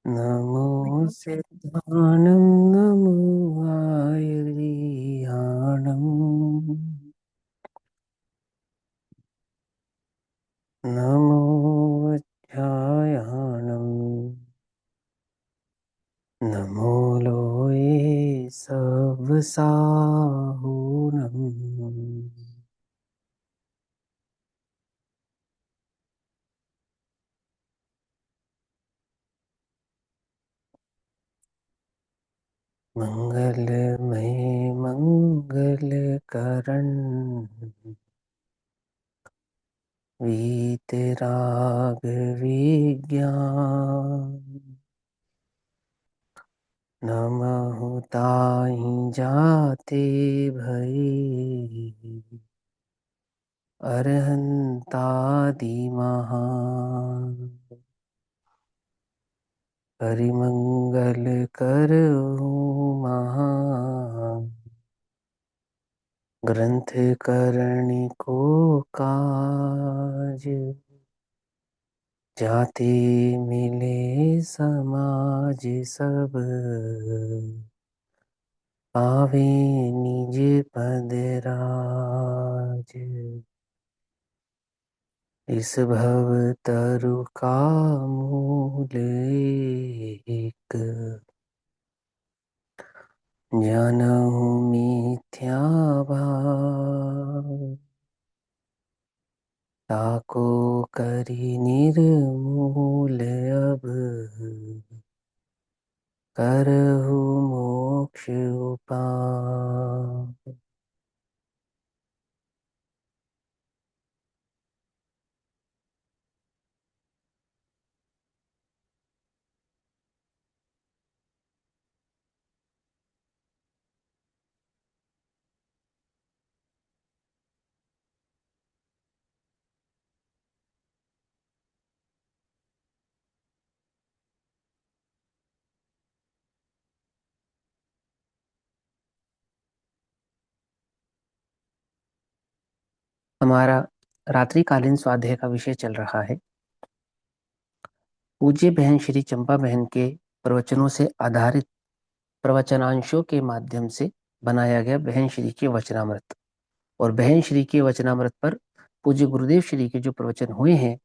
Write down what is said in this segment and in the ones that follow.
नमो सिद्धाणं नमो आयुर्विहाणम् नमो वज्रायाणम् नमो लोये सवसाहूनम् मंगलमय मंगलकरण वीतराग विज्ञान नमः ताहि जाते भई अरहंतादि महा परिमंगल करहूँ महा ग्रंथ करणी को काज जाते मिले समाज सब पावे निज पद राज इस भव तरु का मूल एक जनहु मिथ्या भाव ताको करि निर्मूल अब करहु मोक्ष उपाय। हमारा रात्रिकालीन स्वाध्याय का विषय चल रहा है पूज्य बहन श्री चंपा बहन के प्रवचनों से आधारित प्रवचनांशों के माध्यम से बनाया गया बहन श्री के वचनामृत। और बहन श्री के वचनामृत पर पूज्य गुरुदेव श्री के जो प्रवचन हुए हैं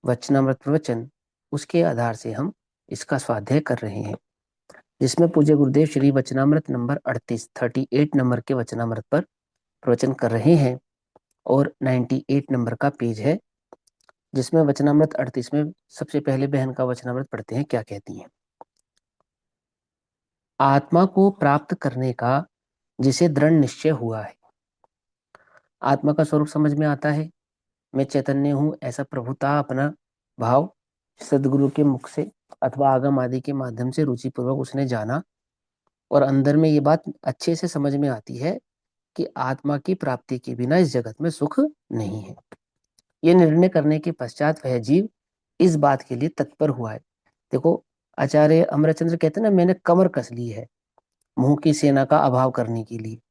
वचनामृत प्रवचन, उसके आधार से हम इसका स्वाध्याय कर रहे हैं, जिसमें पूज्य गुरुदेव श्री वचनामृत नंबर 38 नंबर के वचनामृत पर प्रवचन कर रहे हैं। और 98 नंबर का पेज है, जिसमें वचनामृत 38 में सबसे पहले बहन का वचनामृत पढ़ते हैं। क्या कहती हैं? आत्मा को प्राप्त करने का जिसे दृढ़ निश्चय हुआ है। आत्मा का स्वरूप समझ में आता है, मैं चैतन्य हूं, ऐसा प्रभुता अपना भाव सदगुरु के मुख से अथवा आगम आदि के माध्यम से रुचिपूर्वक उसने जाना। और अंदर में ये बात अच्छे से समझ में आती है कि आत्मा की प्राप्ति के बिना इस जगत में सुख नहीं है। ये निर्णय करने के पश्चात वह जीव इस बात के लिए तत्पर हुआ है। देखो, आचार्य अमरचंद्र कहते हैं ना, मैंने कमर कस ली है मोह की सेना का अभाव करने के लिए,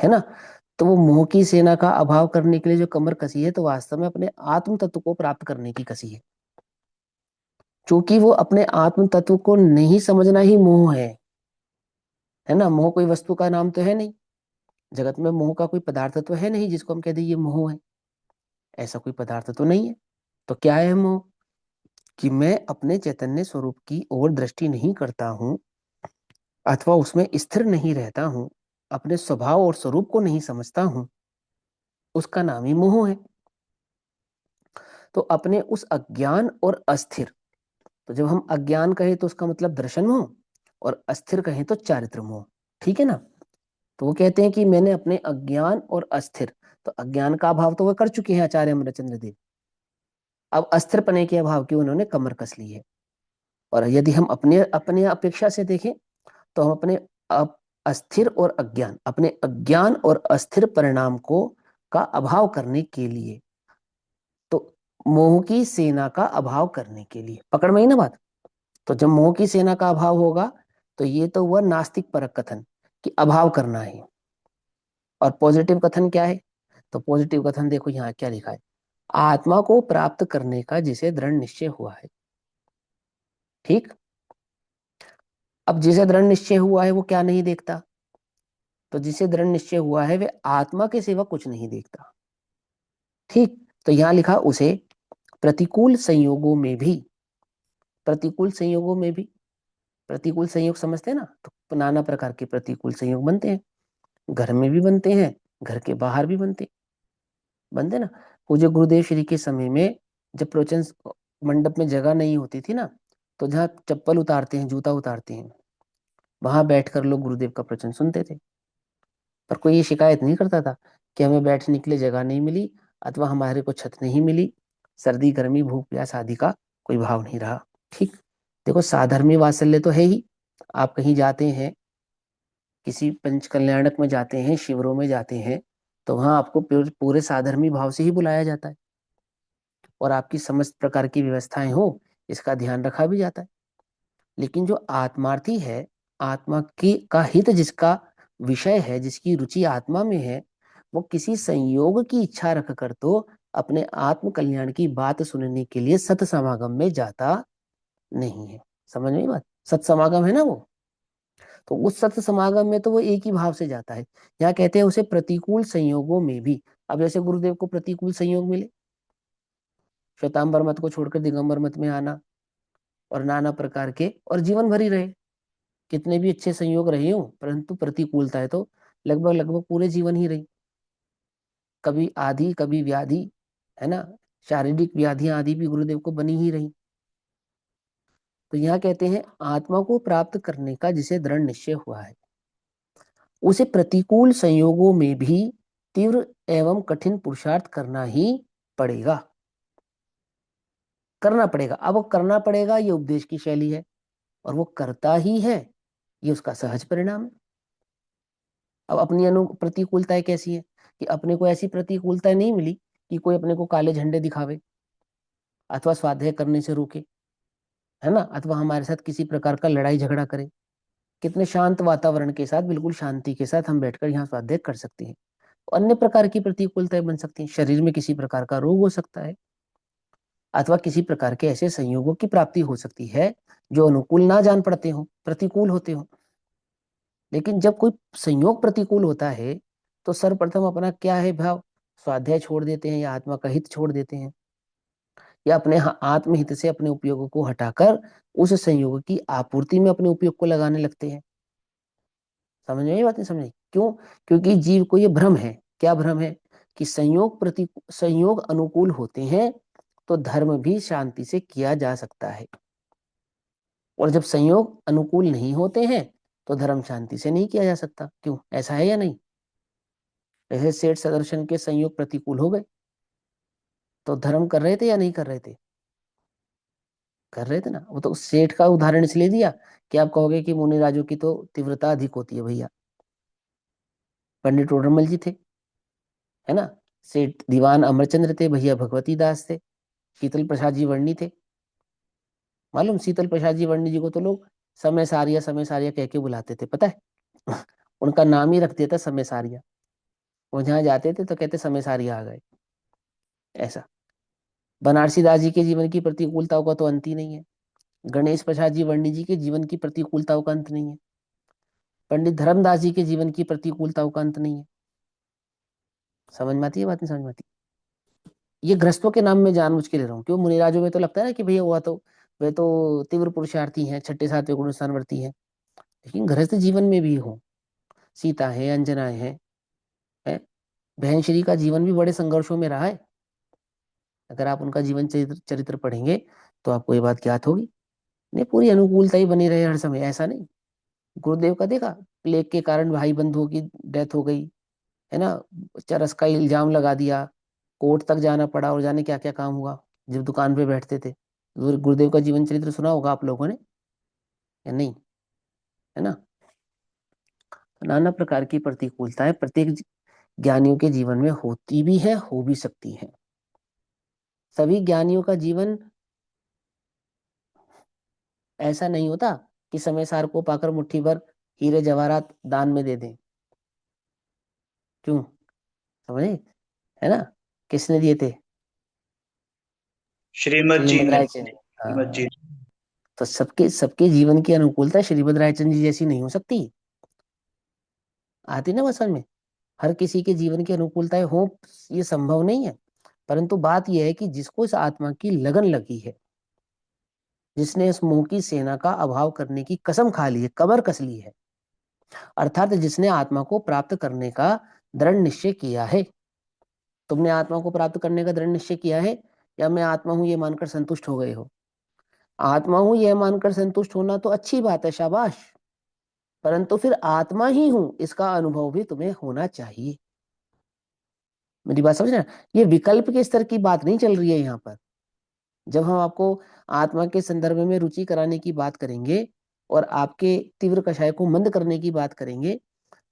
है ना। तो वो मोह की सेना का अभाव करने के लिए जो कमर कसी है, तो वास्तव में अपने आत्म तत्व को प्राप्त करने की कसी है। क्योंकि वो अपने आत्म तत्व को नहीं समझना ही मोह है ना। मोह कोई वस्तु का नाम तो है नहीं, जगत में मोह का कोई पदार्थ तो है नहीं जिसको हम कह दें ये मोह है। ऐसा कोई पदार्थ तो नहीं है। तो क्या है मोह? कि मैं अपने चैतन्य स्वरूप की ओर दृष्टि नहीं करता हूं अथवा उसमें स्थिर नहीं रहता हूं, अपने स्वभाव और स्वरूप को नहीं समझता हूं, उसका नाम ही मोह है। तो अपने उस अज्ञान और अस्थिर, तो जब हम अज्ञान कहें तो उसका मतलब दर्शन मोह, और अस्थिर कहें तो चारित्र मोह, ठीक है ना। तो वो कहते हैं कि मैंने अपने अज्ञान और अस्थिर, तो अज्ञान का अभाव तो वह कर चुके हैं आचार्य अमरचंद्र देव। अब अस्थिर पने के अभाव की उन्होंने कमर कस ली है। और यदि हम अपने अपने अपेक्षा से देखें तो हम अपने अस्थिर और अज्ञान, अपने अज्ञान और अस्थिर परिणाम को का अभाव करने के लिए, तो मोह की सेना का अभाव करने के लिए, पकड़ में ही ना बात। तो जब मोह की सेना का अभाव होगा तो ये तो हुआ नास्तिक परक कथन कि अभाव करना है। और पॉजिटिव कथन क्या है? तो पॉजिटिव कथन देखो यहाँ क्या लिखा है, आत्मा को प्राप्त करने का जिसे दृढ़ निश्चय हुआ है। ठीक। अब जिसे दृढ़ निश्चय हुआ है वो क्या नहीं देखता? तो जिसे दृढ़ निश्चय हुआ है वे आत्मा के सिवा कुछ नहीं देखता। ठीक, तो यहां लिखा उसे प्रतिकूल संयोगों में भी, प्रतिकूल संयोगों में भी, प्रतिकूल संयोग समझते हैं ना, तो नाना प्रकार के प्रतिकूल संयोग बनते हैं, घर में भी बनते हैं, घर के बाहर भी बनते ना। पूज्य गुरुदेव श्री के समय में जब प्रवचन मंडप में जगह नहीं होती थी ना, तो जहाँ चप्पल उतारते हैं, जूता उतारते हैं, वहां बैठकर लोग गुरुदेव का प्रवचन सुनते थे। पर कोई ये शिकायत नहीं करता था कि हमें बैठने के लिए जगह नहीं मिली, अथवा हमारे को छत नहीं मिली, सर्दी गर्मी भूख प्यास आदि का कोई भाव नहीं रहा। ठीक, देखो साधर्मी वात्सल्य तो है ही। आप कहीं जाते हैं, किसी पंच कल्याणक में जाते हैं, शिविरों में जाते हैं, तो वहां आपको पूरे साधर्मी भाव से ही बुलाया जाता है, और आपकी समस्त प्रकार की व्यवस्थाएं हो इसका ध्यान रखा भी जाता है। लेकिन जो आत्मार्थी है, आत्मा की का हित जिसका विषय है, जिसकी रुचि आत्मा में है, वो किसी संयोग की इच्छा रख कर तो अपने आत्म कल्याण की बात सुनने के लिए सत समागम में जाता नहीं है। समझ में आई बात? सत समागम है ना वो, तो उस सत समागम में तो वो एक ही भाव से जाता है। यहाँ कहते हैं उसे प्रतिकूल संयोगों में भी। अब जैसे गुरुदेव को प्रतिकूल संयोग मिले, श्वेतांबर मत को छोड़कर दिगंबर मत में आना, और नाना प्रकार के, और जीवन भर ही रहे, कितने भी अच्छे संयोग रहे हो, परंतु प्रतिकूलता है तो लगभग लगभग पूरे जीवन ही रही। कभी आदि कभी व्याधि, है ना, शारीरिक व्याधियां आदि भी गुरुदेव को बनी ही रही। तो यहाँ कहते हैं आत्मा को प्राप्त करने का जिसे दृढ़ निश्चय हुआ है, उसे प्रतिकूल संयोगों में भी तीव्र एवं कठिन पुरुषार्थ करना ही पड़ेगा। करना पड़ेगा, अब वो करना पड़ेगा ये उपदेश की शैली है, और वो करता ही है, ये उसका सहज परिणाम है। अब अपनी अनु प्रतिकूलताएं कैसी है, कि अपने को ऐसी प्रतिकूलताएं नहीं मिली कि कोई अपने को काले झंडे दिखावे, अथवा स्वाध्याय करने से रोके, है ना, अथवा हमारे साथ किसी प्रकार का लड़ाई झगड़ा करे। कितने शांत वातावरण के साथ, बिल्कुल शांति के साथ हम बैठकर यहाँ स्वाध्याय कर सकते हैं। अन्य प्रकार की प्रतिकूलताएं बन सकती हैं, शरीर में किसी प्रकार का रोग हो सकता है, अथवा किसी प्रकार के ऐसे संयोगों की प्राप्ति हो सकती है जो अनुकूल ना जान पड़ते हो, प्रतिकूल होते हो। लेकिन जब कोई संयोग प्रतिकूल होता है, तो सर्वप्रथम अपना क्या है भाव, स्वाध्याय छोड़ देते हैं, या आत्मा का हित छोड़ देते हैं, या अपने आत्महित से अपने उपयोगों को हटाकर उस संयोग की आपूर्ति में अपने उपयोग को लगाने लगते हैं। समझ में ये बात? नहीं समझ? क्यों? क्योंकि जीव को ये भ्रम है। क्या भ्रम है? कि संयोग अनुकूल होते हैं तो धर्म भी शांति से किया जा सकता है, और जब संयोग अनुकूल नहीं होते हैं तो धर्म शांति से नहीं किया जा सकता। क्यों, ऐसा है या नहीं? जैसे सेठ सदर्शन के संयोग प्रतिकूल हो गए, तो धर्म कर रहे थे या नहीं कर रहे थे? कर रहे थे ना। वो तो सेठ का उदाहरण इसलिए दिया कि आप कहोगे कि मुनि राजों की तो तीव्रता अधिक होती है भैया। पंडित टोडरमल जी थे, है ना, सेठ दीवान अमरचंद्र थे, भैया भगवती दास थे, शीतल प्रसाद जी वर्णी थे। मालूम, शीतल प्रसाद जी वर्णी जी को तो लोग समय सारिया कह के बुलाते थे, पता है? उनका नाम ही रख दिया था समय सारिया। वो जहाँ जाते थे तो कहते समय सारिया आ गए, ऐसा। बनारसी दास जी के जीवन की प्रतिकूलताओं का तो अंत ही नहीं है। गणेश प्रसाद जी वर्णी जी के जीवन की प्रतिकूलताओं का अंत नहीं है। पंडित धर्मदास जी के जीवन की प्रतिकूलताओं का अंत नहीं है। समझ में आती है बात? नहीं समझ में आती? ये गृहस्थों के नाम में जानबूझ के ले रहा हूँ, क्यों, मुनिराजों में तो लगता है ना कि भैया हुआ तो वे तो तीव्र पुरुषार्थी हैं, छठे सातवें गुण स्थानवर्ती हैं। लेकिन गृहस्थ जीवन में भी हो, सीता है, अंजना है, बहन श्री का जीवन भी बड़े संघर्षों में रहा है। अगर आप उनका जीवन चरित्र चरित्र पढ़ेंगे तो आपको ये बात ज्ञात होगी। नहीं, पूरी अनुकूलता ही बनी रहे हर समय, ऐसा नहीं। गुरुदेव का देखा, प्लेग के कारण भाई बंधुओं की डेथ हो गई, है ना, चरस का इल्जाम लगा दिया, कोर्ट तक जाना पड़ा, और जाने क्या क्या काम हुआ जब दुकान पे बैठते थे। गुरुदेव का जीवन चरित्र सुना होगा आप लोगों ने, या नहीं? है ना। नाना प्रकार की प्रतिकूलताएं प्रत्येक ज्ञानियों के जीवन में होती भी है, हो भी सकती है। सभी ज्ञानियों का जीवन ऐसा नहीं होता कि समय सार को पाकर मुट्ठी भर हीरे जवाहरात दान में दे दें। क्यों, समझे? है ना, किसने दिए थे? श्रीमद जी श्रीमद ने। राय चंद। श्रीमद जी हाँ, ने। तो सबके सबके जीवन की अनुकूलता श्रीमद रायचंद जी जैसी नहीं हो सकती। आती ना बात समझ में? हर किसी के जीवन की अनुकूलताएं हो, ये संभव नहीं है। परंतु बात यह है कि जिसको इस आत्मा की लगन लगी है, जिसने इस मोह की सेना का अभाव करने की कसम खा ली है, कमर कस ली है, अर्थात जिसने आत्मा को प्राप्त करने का दृढ़ निश्चय किया है। तुमने आत्मा को प्राप्त करने का दृढ़ निश्चय किया है, या मैं आत्मा हूं ये मानकर संतुष्ट हो गए हो? आत्मा हूं यह मानकर संतुष्ट होना तो अच्छी बात है, शाबाश। परंतु फिर आत्मा ही हूं इसका अनुभव भी तुम्हें होना चाहिए। मेरी बात समझ रहे हैं? ये विकल्प के स्तर की बात नहीं चल रही है यहाँ पर। जब हम आपको आत्मा के संदर्भ में रुचि कराने की बात करेंगे और आपके तीव्र कषाय को मंद करने की बात करेंगे,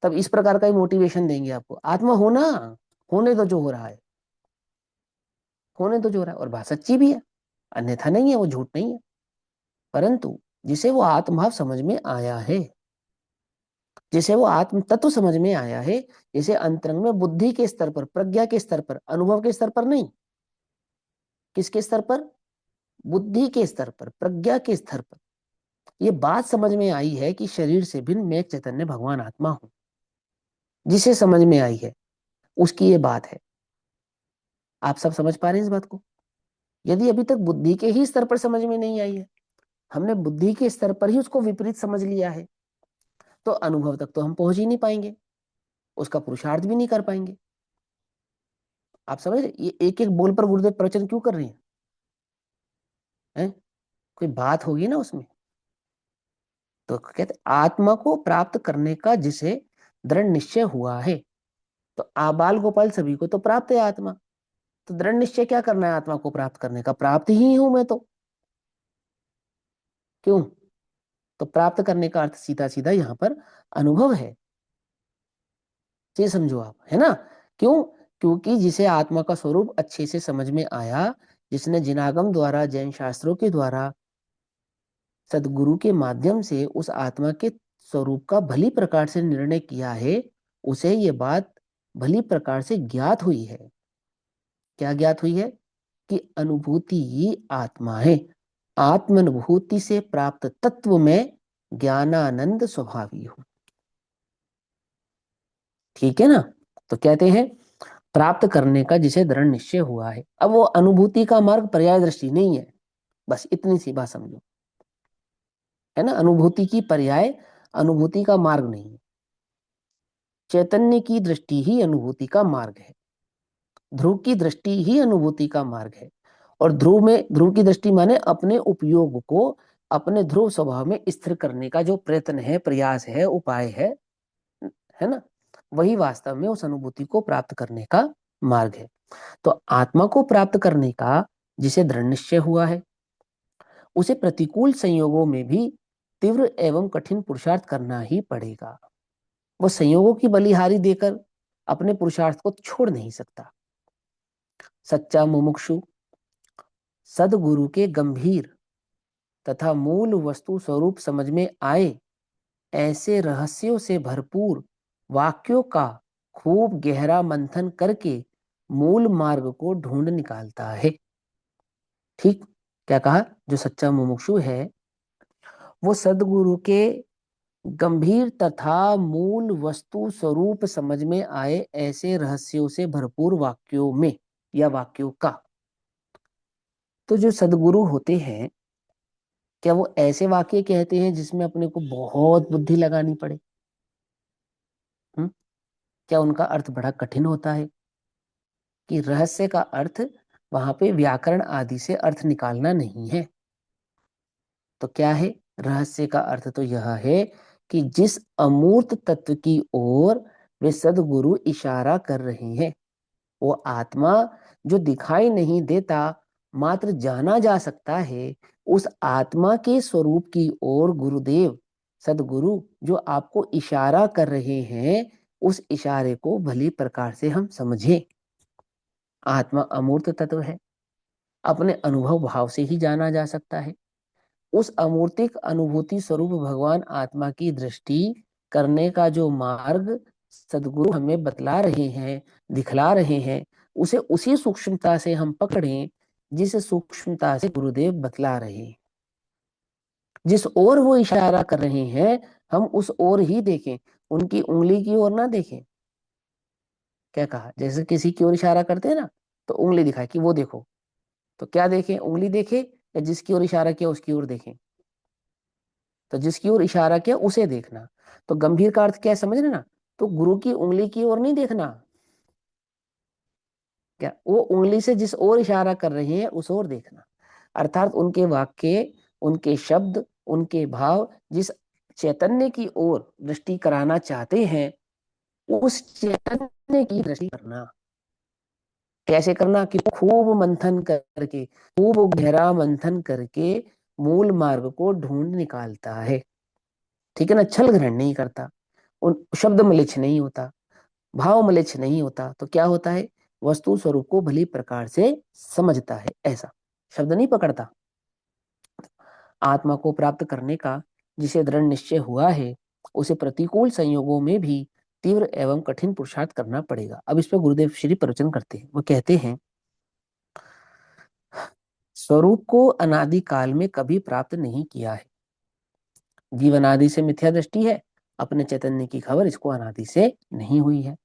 तब इस प्रकार का ही मोटिवेशन देंगे आपको। आत्मा होना, होने तो जो हो रहा है, होने तो जो हो रहा है, और बात सच्ची भी है, अन्यथा नहीं है, वो झूठ नहीं है। परंतु जिसे वो आत्मभाव समझ में आया है, जिसे वो आत्म तत्व समझ में आया है, जिसे अंतरंग में बुद्धि के स्तर पर, प्रज्ञा के स्तर पर, अनुभव के स्तर पर नहीं, किसके स्तर पर? बुद्धि के स्तर पर, प्रज्ञा के स्तर पर ये बात समझ में आई है कि शरीर से भिन्न मैं चैतन्य भगवान आत्मा हूं। जिसे समझ में आई है उसकी ये बात है। आप सब समझ पा रहे हैं इस बात को? यदि अभी तक बुद्धि के ही स्तर पर समझ में नहीं आई है, हमने बुद्धि के स्तर पर ही उसको विपरीत समझ लिया है, तो अनुभव तक तो हम पहुंच ही नहीं पाएंगे, उसका पुरुषार्थ भी नहीं कर पाएंगे। आप समझ रहे? ये एक एक बोल पर गुरुदेव प्रवचन क्यों कर रहे हैं? हैं? कोई बात होगी ना उसमें। तो कहते आत्मा को प्राप्त करने का जिसे दृढ़ निश्चय हुआ है, तो आबाल गोपाल सभी को तो प्राप्त है आत्मा। तो दृढ़ निश्चय क्या करना है आत्मा को प्राप्त करने का? प्राप्त ही हूं मैं तो। क्यों? तो प्राप्त करने का अर्थ सीधा सीधा यहाँ पर अनुभव है। ये समझो आप, है ना? क्यों? क्योंकि जिसे आत्मा का स्वरूप अच्छे से समझ में आया, जिसने जिनागम द्वारा, जैन शास्त्रों के द्वारा, सदगुरु के माध्यम से उस आत्मा के स्वरूप का भली प्रकार से निर्णय किया है, उसे ये बात भली प्रकार से ज्ञात हुई है। क्या ज्ञात हुई है? कि अनुभूति ही आत्मा है। आत्मानुभूति से प्राप्त तत्व में ज्ञानानंद स्वभावी हो। ठीक है ना? तो कहते हैं प्राप्त करने का जिसे दृढ़ निश्चय हुआ है। अब वो अनुभूति का मार्ग पर्याय दृष्टि नहीं है, बस इतनी सी बात समझो, है ना? अनुभूति की पर्याय, अनुभूति का मार्ग नहीं है। चैतन्य की दृष्टि ही अनुभूति का मार्ग है। ध्रुव की दृष्टि ही अनुभूति का मार्ग है। और ध्रुव में, ध्रुव की दृष्टि माने अपने उपयोग को अपने ध्रुव स्वभाव में स्थिर करने का जो प्रयत्न है, प्रयास है, उपाय है ना? वही वास्तव में उस अनुभूति को प्राप्त करने का मार्ग है। तो आत्मा को प्राप्त करने का जिसे दृढ़ निश्चय हुआ है, उसे प्रतिकूल संयोगों में भी तीव्र एवं कठिन पुरुषार्थ करना ही पड़ेगा। वो संयोगों की बलिहारी देकर अपने पुरुषार्थ को छोड़ नहीं सकता। सच्चा मुमुक्षु सदगुरु के गंभीर तथा मूल वस्तु स्वरूप समझ में आए ऐसे रहस्यों से भरपूर वाक्यों का खूब गहरा मंथन करके मूल मार्ग को ढूंढ निकालता है। ठीक क्या कहा? जो सच्चा मुमुक्षु है वो सदगुरु के गंभीर तथा मूल वस्तु स्वरूप समझ में आए ऐसे रहस्यों से भरपूर वाक्यों में, या वाक्यों का। तो जो सदगुरु होते हैं, क्या वो ऐसे वाक्य कहते हैं जिसमें अपने को बहुत बुद्धि लगानी पड़े? हम्म? क्या उनका अर्थ बड़ा कठिन होता है? कि रहस्य का अर्थ वहां पे व्याकरण आदि से अर्थ निकालना नहीं है। तो क्या है रहस्य का अर्थ? तो यह है कि जिस अमूर्त तत्व की ओर वे सदगुरु इशारा कर रहे हैं, वो आत्मा जो दिखाई नहीं देता मात्र जाना जा सकता है, उस आत्मा के स्वरूप की ओर गुरुदेव, सदगुरु जो आपको इशारा कर रहे हैं, उस इशारे को भली प्रकार से हम समझें। आत्मा अमूर्त तत्व है, अपने अनुभव भाव से ही जाना जा सकता है। उस अमूर्तिक अनुभूति स्वरूप भगवान आत्मा की दृष्टि करने का जो मार्ग सदगुरु हमें बतला रहे हैं, दिखला रहे हैं, उसे उसी सूक्ष्मता से हम पकड़ें जिस सूक्ष्मता से गुरुदेव बतला रहे हैं। जिस ओर वो इशारा कर रहे हैं हम उस ओर ही देखें, उनकी उंगली की ओर ना देखें। क्या कहा, जैसे किसी की ओर इशारा करते हैं ना, तो उंगली दिखाए कि वो देखो, तो क्या देखें, उंगली देखे या जिसकी ओर इशारा किया उसकी ओर देखें? तो जिसकी ओर इशारा किया उसे देखना। तो गंभीर का अर्थ क्या है, समझ रहे ना? तो गुरु की उंगली की ओर नहीं देखना, क्या वो उंगली से जिस ओर इशारा कर रहे हैं उस ओर देखना। अर्थात उनके वाक्य, उनके शब्द, उनके भाव जिस चैतन्य की ओर दृष्टि कराना चाहते हैं उस चैतन्य की दृष्टि करना। कैसे करना, कि खूब मंथन करके, खूब गहरा मंथन करके मूल मार्ग को ढूंढ निकालता है। ठीक है ना, छल ग्रहण नहीं करता, उन शब्द मलिच्छ नहीं होता, भाव मलिच्छ नहीं होता, तो क्या होता है, वस्तु स्वरूप को भली प्रकार से समझता है, ऐसा शब्द नहीं पकड़ता। आत्मा को प्राप्त करने का जिसे दृढ़ निश्चय हुआ है उसे प्रतिकूल संयोगों में भी तीव्र एवं कठिन पुरुषार्थ करना पड़ेगा। अब इस पर गुरुदेव श्री प्रवचन करते हैं, वो कहते हैं, स्वरूप को अनादि काल में कभी प्राप्त नहीं किया है। जीवन आदि से मिथ्या दृष्टि है, अपने चैतन्य की खबर इसको अनादि से नहीं हुई है।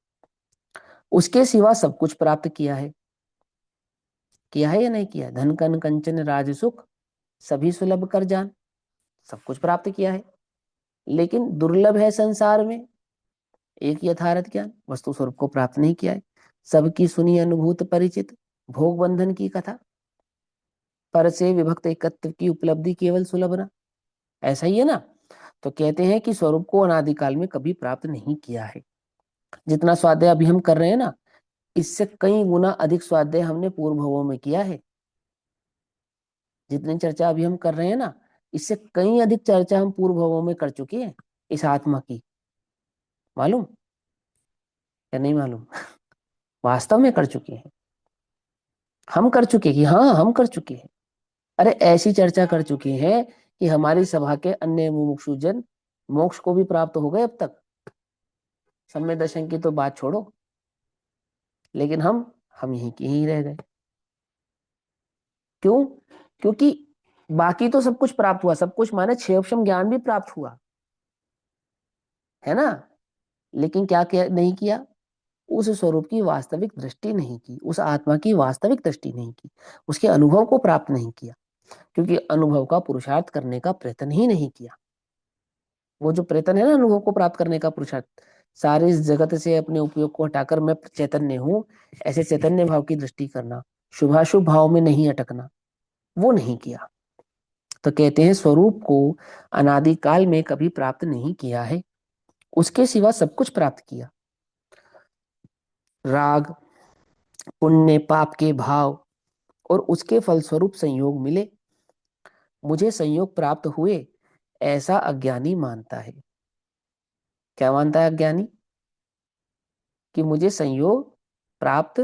उसके सिवा सब कुछ प्राप्त किया है या नहीं किया? धन कन कंचन राज सुख सभी सुलभ कर जान, सब कुछ प्राप्त किया है, लेकिन दुर्लभ है संसार में एक यथार्थ ज्ञान, वस्तु स्वरूप को प्राप्त नहीं किया है। सबकी सुनी अनुभूत परिचित भोग बंधन की कथा, पर से विभक्त एकत्व की उपलब्धि केवल सुलभ ना, ऐसा ही है ना? तो कहते हैं कि स्वरूप को अनादिकाल में कभी प्राप्त नहीं किया है। जितना स्वाध्याय अभी हम कर रहे हैं ना, इससे कई गुना अधिक स्वाध्याय हमने पूर्व भवों में किया है। जितनी चर्चा अभी हम कर रहे हैं ना, इससे कई अधिक चर्चा हम पूर्व भवों में कर चुके हैं इस आत्मा की। मालूम या नहीं मालूम? वास्तव में कर चुके हैं, हम कर चुके हैं कि हाँ हम कर चुके हैं। अरे ऐसी चर्चा कर चुके हैं कि हमारी सभा के अन्य मुमुक्षुजन मोक्ष को भी प्राप्त हो गए अब तक। सम्य दर्शन की तो बात छोड़ो, लेकिन हम यहीं के ही रह गए। क्यों? क्योंकि बाकी तो सब कुछ प्राप्त हुआ, सब कुछ माने क्षेपक्षम ज्ञान भी प्राप्त हुआ है ना, लेकिन क्या नहीं किया, उस स्वरूप की वास्तविक दृष्टि नहीं की, उस आत्मा की वास्तविक दृष्टि नहीं की, उसके अनुभव को प्राप्त नहीं किया, क्योंकि अनुभव का पुरुषार्थ करने का प्रयत्न ही नहीं किया। वो जो प्रयत्न है ना अनुभव को प्राप्त करने का पुरुषार्थ, सारे इस जगत से अपने उपयोग को हटाकर मैं चैतन्य हूं, ऐसे चैतन्य भाव की दृष्टि करना, शुभाशुभ भाव में नहीं अटकना, वो नहीं किया। तो कहते हैं स्वरूप को अनादि काल में कभी प्राप्त नहीं किया है, उसके सिवा सब कुछ प्राप्त किया। राग, पुण्य, पाप के भाव और उसके फलस्वरूप संयोग मिले, मुझे संयोग प्राप्त हुए, ऐसा अज्ञानी मानता है। क्या मानता है अज्ञानी? कि मुझे संयोग प्राप्त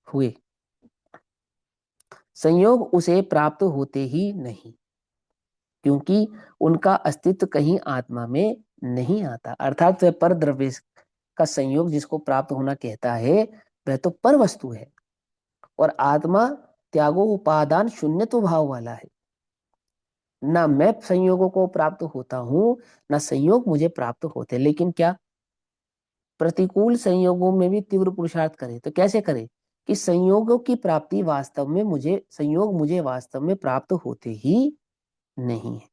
हुए। संयोग उसे प्राप्त होते ही नहीं, क्योंकि उनका अस्तित्व कहीं आत्मा में नहीं आता। अर्थात वह पर द्रव्य का संयोग जिसको प्राप्त होना कहता है वह तो पर वस्तु है, और आत्मा त्यागो उपादान शून्यत्व भाव वाला है। ना मैं संयोगों को प्राप्त होता हूं, ना संयोग मुझे प्राप्त होते, लेकिन क्या, प्रतिकूल संयोगों में भी तीव्र पुरुषार्थ करे। तो कैसे करे, कि संयोगों की प्राप्ति वास्तव में मुझे वास्तव में प्राप्त होते ही नहीं है।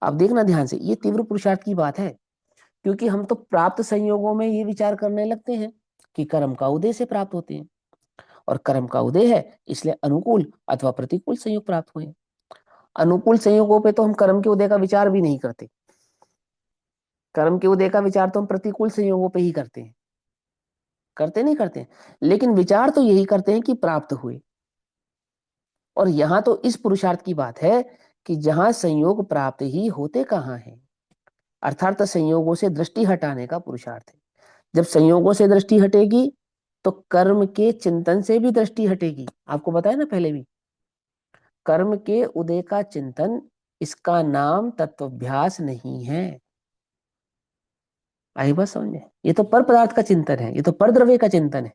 अब देखना ध्यान से, ये तीव्र पुरुषार्थ की बात है, क्योंकि हम तो प्राप्त संयोगों में ये विचार करने लगते हैं कि कर्म का उदय से प्राप्त होते हैं, और कर्म का उदय है इसलिए अनुकूल अथवा प्रतिकूल संयोग प्राप्त हुए। अनुकूल संयोगों पे तो हम कर्म के उदय का विचार भी नहीं करते, कर्म के उदय का विचार तो हम प्रतिकूल संयोगों पे ही करते हैं। करते नहीं करते, लेकिन विचार तो यही करते हैं कि प्राप्त हुए। और यहां तो इस पुरुषार्थ की बात है कि जहां संयोग प्राप्त ही होते कहाँ हैं, अर्थात संयोगों से दृष्टि हटाने का पुरुषार्थ है। जब संयोगों से दृष्टि हटेगी तो कर्म के चिंतन से भी दृष्टि हटेगी। आपको बताया ना पहले भी, कर्म के उदय का चिंतन, इसका नाम तत्वभ्यास नहीं है। आई बात समझे? ये तो पर पदार्थ का चिंतन है, ये तो पर द्रव्य का चिंतन है,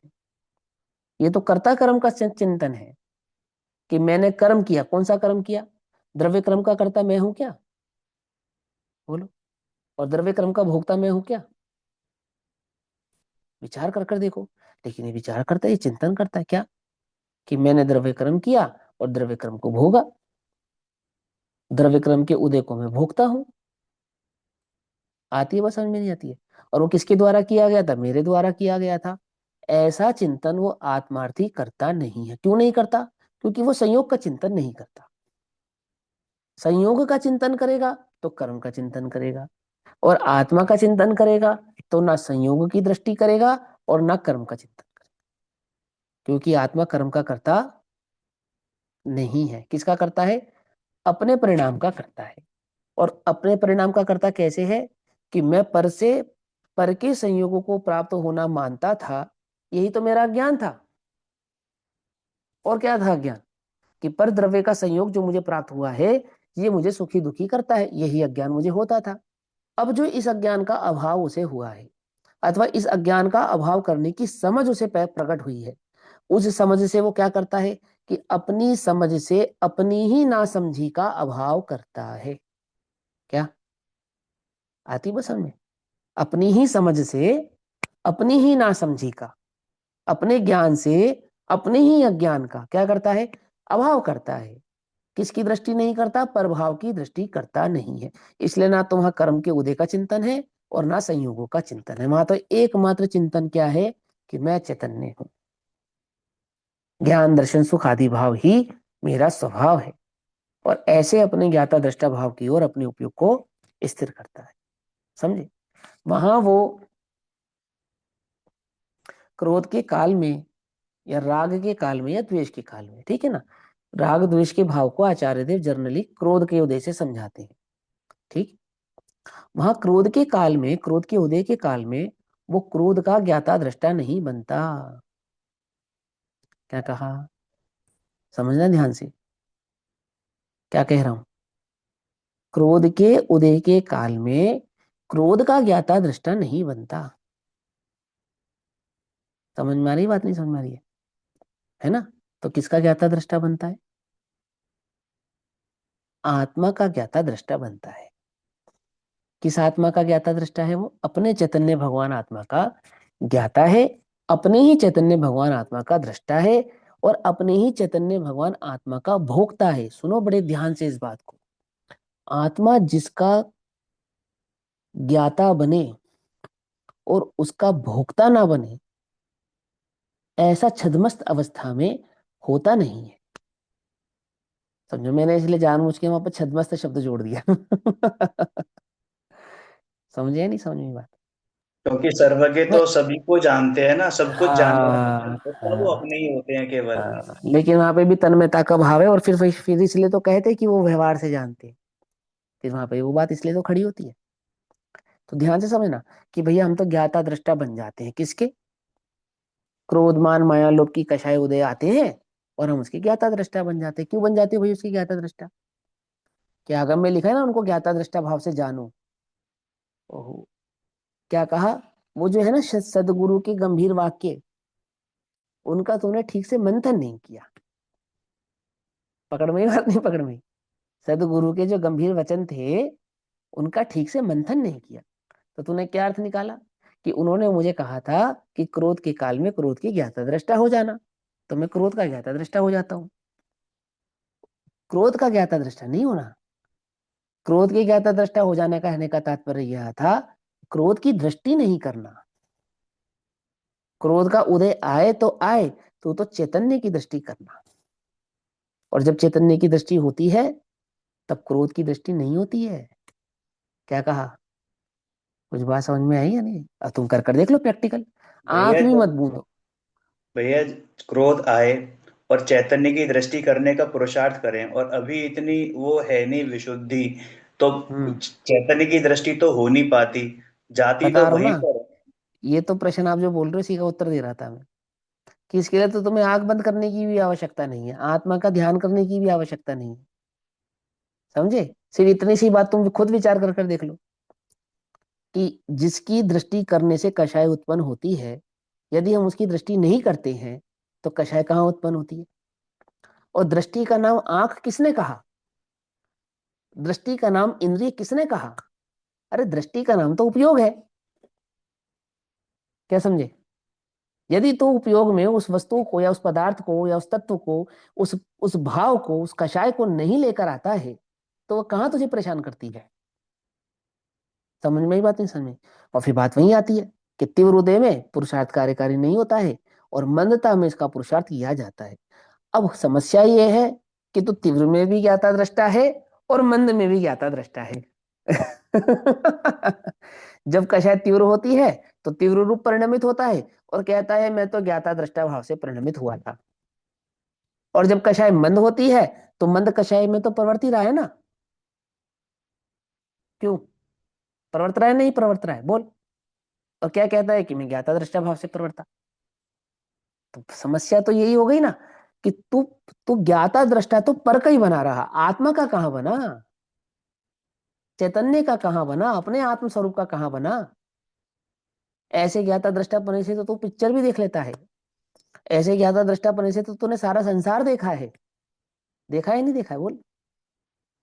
ये तो कर्ता कर्म का चिंतन है कि मैंने कर्म किया। कौन सा कर्म किया? द्रव्य कर्म का कर्ता मैं हूं क्या? बोलो। और द्रव्य कर्म का भोक्ता मैं हूं क्या? विचार कर कर देखो। लेकिन ये विचार करता है, ये चिंतन करता है क्या, कि मैंने द्रव्य कर्म किया और द्रव्य कर्म को भोगा, द्रव्य कर्म के उदय को मैं भोगता हूं। आती है बस, समझ में नहीं आती है। और वो किसके द्वारा किया गया था? मेरे द्वारा किया गया था। ऐसा चिंतन वो आत्मार्थी करता नहीं है। क्यों नहीं करता? क्योंकि वो संयोग का चिंतन नहीं करता। संयोग का चिंतन करेगा तो कर्म का चिंतन करेगा, और आत्मा का चिंतन करेगा तो ना संयोग की दृष्टि करेगा और ना कर्म का चिंतन करेगा। क्योंकि आत्मा कर्म का करता नहीं है। किसका करता है? अपने परिणाम का करता है। और अपने परिणाम का करता कैसे है? कि मैं पर से पर के संयोगों को प्राप्त होना मानता था, यही तो मेरा ज्ञान था। और क्या था ज्ञान? कि पर द्रव्य का संयोग जो मुझे प्राप्त हुआ है, ये मुझे सुखी दुखी करता है, यही अज्ञान मुझे होता था। अब जो इस अज्ञान का अभाव उसे हुआ है, अथवा इस अज्ञान का अभाव करने की समझ उसे प्रकट हुई है, उस समझ से वो क्या करता है? कि अपनी समझ से अपनी ही नासमझी का अभाव करता है। क्या आती बस में? अपनी ही समझ से अपनी ही नासमझी का, अपने ज्ञान से अपने ही अज्ञान का क्या करता है? अभाव करता है। किसकी दृष्टि नहीं करता? परभाव की दृष्टि करता नहीं है। इसलिए ना तो वहां कर्म के उदय का चिंतन है और ना संयोगों का चिंतन है। वहां तो एकमात्र चिंतन क्या है? कि मैं चैतन्य हूं, ज्ञान दर्शन सुख आदि भाव ही मेरा स्वभाव है। और ऐसे अपने ज्ञाता दृष्टा भाव की ओर अपने उपयोग को स्थिर करता है। समझे? वहां वो क्रोध के काल में या राग के काल में या द्वेष के काल में, ठीक है ना, राग द्वेष के भाव को आचार्य देव जनरली क्रोध के उदय से समझाते हैं। ठीक। वहां क्रोध के काल में, क्रोध के उदय के काल में वो क्रोध का ज्ञाता दृष्टा नहीं बनता। क्या कहा? समझना ध्यान से क्या कह रहा हूं। क्रोध के उदय के काल में क्रोध का ज्ञाता दृष्टा नहीं बनता। समझ में आ रही बात? नहीं समझ में आ रही है ना? तो किसका ज्ञाता दृष्टा बनता है? आत्मा का ज्ञाता दृष्टा बनता है। किस आत्मा का ज्ञाता दृष्टा है वो? अपने चैतन्य भगवान आत्मा का ज्ञाता है, अपने ही चैतन्य भगवान आत्मा का दृष्टा है, और अपने ही चैतन्य भगवान आत्मा का भोक्ता है। सुनो बड़े ध्यान से इस बात को। आत्मा जिसका ज्ञाता बने और उसका भोक्ता ना बने, ऐसा छद्मस्त अवस्था में होता नहीं है। समझो, मैंने इसलिए जानबूझ के वहां पर छद्मस्त शब्द जोड़ दिया। समझे या नहीं समझ में बात? क्योंकि सर्वज्ञ मैं तो सभी को जानते हैं ना, सब कुछ जानने वाले हाँ तो सब वो हाँ अपने ही होते हैं केवल। हाँ, लेकिन वहां पे भी तन्मयता का भाव है, और फिर इसलिए तो कहते हैं कि वो व्यवहार से जानते हैं। फिर वहां पे वो बात इसलिए तो खड़ी होती है। तो ध्यान से समझना कि भैया हम तो ज्ञाता दृष्टा बन जाते हैं। किसके? क्रोध मान माया लोभ की कषाय उदय आते हैं और हम उसके ज्ञाता दृष्टा बन जाते हैं। क्यों बन जाते हैं भाई उसकी ज्ञाता दृष्टा? क्या आगम में लिखा है ना, उनको ज्ञाता दृष्टा भाव से जानो। ओहो, क्या कहा? वो जो है ना सदगुरु के गंभीर वाक्य, उनका तूने ठीक से मंथन नहीं किया। पकड़ में बात? नहीं पकड़ में? सदगुरु के जो गंभीर वचन थे, उनका ठीक से मंथन नहीं किया। तो तूने क्या अर्थ निकाला? कि उन्होंने मुझे कहा था कि क्रोध के काल में क्रोध की ज्ञाता दृष्टा हो जाना, तो मैं क्रोध का ज्ञाता दृष्टा हो जाता हूँ। क्रोध का ज्ञाता दृष्टा नहीं होना। क्रोध के ज्ञाता दृष्टा हो जाने का कहने का तात्पर्य यह था, क्रोध की दृष्टि नहीं करना। क्रोध का उदय आए तो आए, तो चैतन्य की दृष्टि करना। और जब चैतन्य की दृष्टि होती है, तब क्रोध की दृष्टि नहीं होती है। क्या कहा? कुछ बात समझ में आई या नहीं? अब तुम कर कर देख लो प्रैक्टिकल। भैया आंख भी मत जब बूंदो। भैया क्रोध आए और चैतन्य की दृष्टि करने का पुरुषार्थ करें, और अभी इतनी वो है नहीं विशुद्धि, तो हम्म चैतन्य की दृष्टि तो हो नहीं पाती, जाती बता तो रहा हूँ वहीं ना, पर है। ये तो प्रश्न आप जो बोल रहे हो इसी का उत्तर दे रहा था मैं। कि इसके लिए तो तुम्हें आंख बंद करने की भी आवश्यकता नहीं है, आत्मा का ध्यान करने की भी आवश्यकता नहीं है। समझे? सिर्फ इतनी सी बात तुम खुद विचार कर कर देख लो, कि जिसकी दृष्टि करने से कषाय उत्पन्न होती है, यदि हम उसकी दृष्टि नहीं करते हैं, तो कषाय कहाँ उत्पन्न होती है? और दृष्टि का नाम आंख किसने कहा? दृष्टि का नाम इंद्रिय किसने कहा? अरे दृष्टि का नाम तो उपयोग है, क्या समझे? यदि तो उपयोग में उस वस्तु को या उस पदार्थ को या उस तत्व को, उस भाव को, उस कषाय को नहीं लेकर आता है, तो वो कहाँ तुझे परेशान करती है? समझ में ही बात नहीं, समझ में? और फिर बात वही आती है कि तीव्र हृदय में पुरुषार्थ कार्यकारी नहीं होता है, और मंदता में इसका पुरुषार्थ किया जाता है। अब समस्या ये है कि तू तीव्र में भी ज्ञाता दृष्टा है और मंद में भी ज्ञाता दृष्टा है। जब कषाय तीव्र होती है तो तीव्र रूप परिणमित होता है और कहता है मैं तो ज्ञाता दृष्टा भाव से परिणमित हुआ था। और जब कषाय मंद होती है तो मंद कषाय में तो प्रवर्ती रहा है ना। क्यों प्रवर्त रहा है? नहीं प्रवर्त रहा है, बोल। और क्या कहता है कि मैं ज्ञाता दृष्टा भाव से प्रवर्ता। तो समस्या तो यही हो गई ना कि तू तू ज्ञाता दृष्टा तो पर का ही बना रहा, आत्मा का कहां बना, चैतन्य का कहां बना, अपने आत्म स्वरूप का कहां बना। ऐसे ज्ञाता दृष्टा पने से तो तू पिक्चर भी देख लेता है, ऐसे ज्ञाता दृष्टा पने से तो तूने सारा संसार देखा है। देखा है नहीं देखा है, बोल।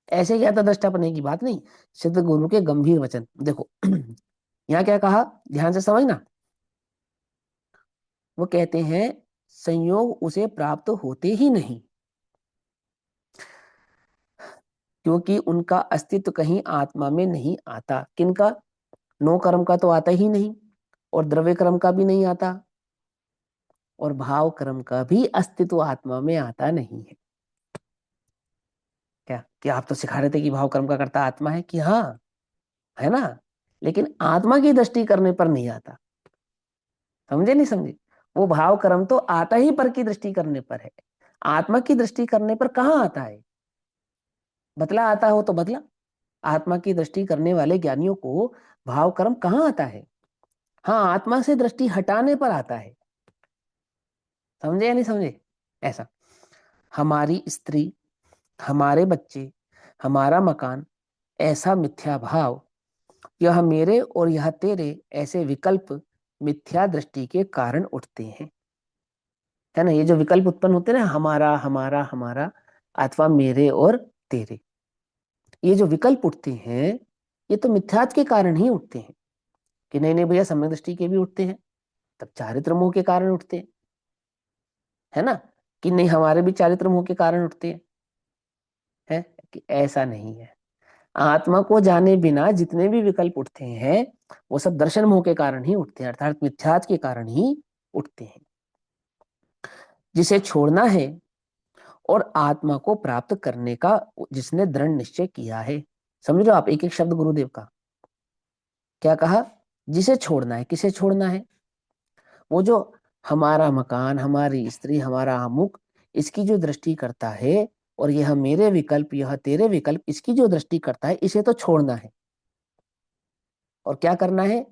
ऐसे ज्ञाता दृष्टा पने की बात नहीं, सिद्ध गुरु के गंभीर वचन देखो। यहाँ क्या कहा, ध्यान से समझना। वो कहते हैं संयोग उसे प्राप्त होते ही नहीं, क्योंकि उनका अस्तित्व कहीं आत्मा में नहीं आता। किनका? नो कर्म का तो आता ही नहीं, और द्रव्य कर्म का भी नहीं आता, और भाव कर्म का भी अस्तित्व आत्मा में आता नहीं है। क्या कि आप तो सिखा रहे थे कि भाव कर्म का कर्ता आत्मा है, कि हाँ है ना, लेकिन आत्मा की दृष्टि करने पर नहीं आता। समझे नहीं समझे? वो भाव कर्म तो आता ही पर की दृष्टि करने पर है, आत्मा की दृष्टि करने पर कहाँ आता है? बतला आता हो तो बतला। आत्मा की दृष्टि करने वाले ज्ञानियों को भाव कर्म कहाँ आता है? हाँ, आत्मा से दृष्टि हटाने पर आता है। समझे या नहीं समझे? ऐसा हमारी स्त्री, हमारे बच्चे, हमारा मकान, ऐसा मिथ्या भाव, यह मेरे और यह तेरे, ऐसे विकल्प मिथ्या दृष्टि के कारण उठते हैं। है ना, ये जो विकल्प उत्पन्न होते हैं ना, हमारा हमारा हमारा, अथवा मेरे और तेरे, ये जो विकल्प उठते हैं, ये तो मिथ्यात्व के कारण ही उठते हैं। कि नहीं नहीं भैया, सम्यक दृष्टि के भी उठते हैं, तब चारित्र मोह के कारण उठते हैं। है ना, कि नहीं हमारे भी चारित्र मोह के कारण उठते हैं। है कि ऐसा नहीं है। आत्मा को जाने बिना जितने भी विकल्प उठते हैं, वो सब दर्शन मोह के कारण ही उठते हैं, अर्थात मिथ्यात्व के कारण ही उठते हैं। जिसे छोड़ना है और आत्मा को प्राप्त करने का जिसने दृढ़ निश्चय किया है। समझ लो आप एक एक शब्द गुरुदेव का। क्या कहा? जिसे छोड़ना है, किसे छोड़ना है? वो जो हमारा मकान, हमारी स्त्री, हमारा अमुक, इसकी जो दृष्टि करता है, और यह मेरे विकल्प, यह तेरे विकल्प, इसकी जो दृष्टि करता है, इसे तो छोड़ना है। और क्या करना है?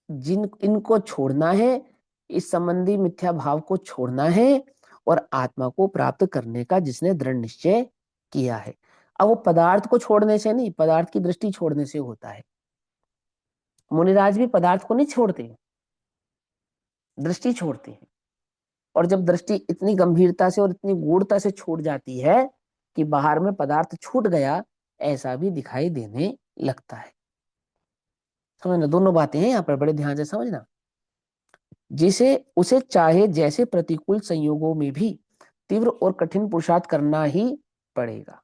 जिन इनको छोड़ना है, इस संबंधी मिथ्या भाव को छोड़ना है, और आत्मा को प्राप्त करने का जिसने दृढ़ निश्चय किया है। अब वो पदार्थ को छोड़ने से नहीं, पदार्थ की दृष्टि छोड़ने से होता है। मुनिराज भी पदार्थ को नहीं छोड़ते, दृष्टि छोड़ते हैं। और जब दृष्टि इतनी गंभीरता से और इतनी गूढ़ता से छूट जाती है कि बाहर में पदार्थ छूट गया, ऐसा भी दिखाई देने लगता है। समझना, दोनों बातें हैं यहाँ पर, बड़े ध्यान से समझना। जिसे उसे चाहे जैसे प्रतिकूल संयोगों में भी तीव्र और कठिन पुरुषार्थ करना ही पड़ेगा।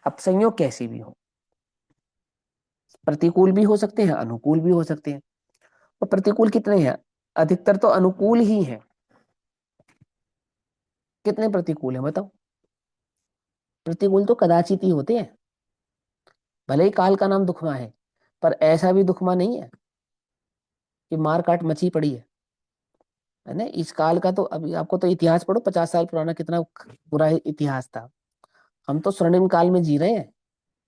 अब संयोग कैसी भी हो, प्रतिकूल भी हो सकते हैं, अनुकूल भी हो सकते हैं। और प्रतिकूल कितने हैं? अधिकतर तो अनुकूल ही हैं। कितने प्रतिकूल हैं बताओ? प्रतिकूल तो कदाचित ही होते हैं। भले ही काल का नाम दुखमा है, पर ऐसा भी दुखमा नहीं है कि मार काट मची पड़ी है ना। इस काल का तो अभी आपको तो इतिहास पढ़ो, 50 साल पुराना कितना बुरा इतिहास था। हम तो स्वर्णिम काल में जी रहे हैं,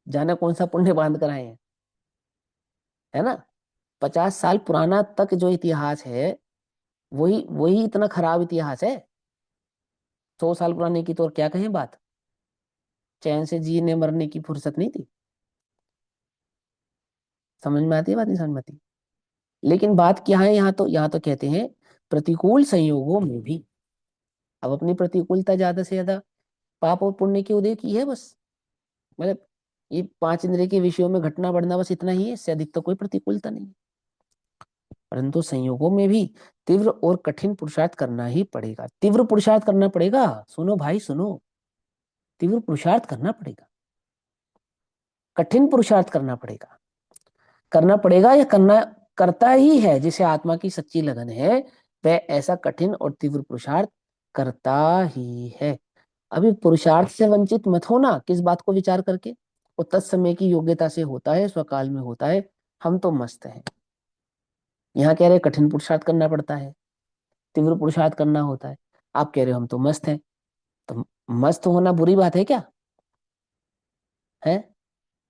जाने कौन सा पुण्य बांध कर आए हैं। है ना, 50 साल पुराना तक जो इतिहास है, वही वही इतना खराब इतिहास है। 100 साल पुराने की तो और क्या कहें बात, चैन से जीने मरने की फुर्सत नहीं थी। समझ में आती है बात, नहीं समझ में आती? लेकिन बात क्या है, यहाँ तो कहते हैं प्रतिकूल संयोगों में भी। अब अपनी प्रतिकूलता ज्यादा से ज्यादा पाप और पुण्य के उदय की है बस। मतलब ये पांच इंद्रिय के विषयों में घटना बढ़ना बस इतना ही है, इससे अधिक तो कोई प्रतिकूलता नहीं है। परंतु संयोगों में भी तीव्र और कठिन पुरुषार्थ करना ही पड़ेगा, तीव्र पुरुषार्थ करना पड़ेगा। सुनो भाई सुनो, तीव्र पुरुषार्थ करना पड़ेगा, कठिन पुरुषार्थ करना पड़ेगा। करना पड़ेगा या करना, करता ही है। जिसे आत्मा की सच्ची लगन है वह ऐसा कठिन और तीव्र पुरुषार्थ करता ही है। अभी पुरुषार्थ से वंचित मत होना, किस बात को विचार करके, वो तत्समय की योग्यता से होता है, स्वकाल में होता है। हम तो मस्त हैं, यहाँ कह रहे कठिन पुरुषार्थ करना पड़ता है, तीव्र पुरुषार्थ करना होता है। आप कह रहे हो हम तो मस्त हैं। तो मस्त होना बुरी बात है क्या? है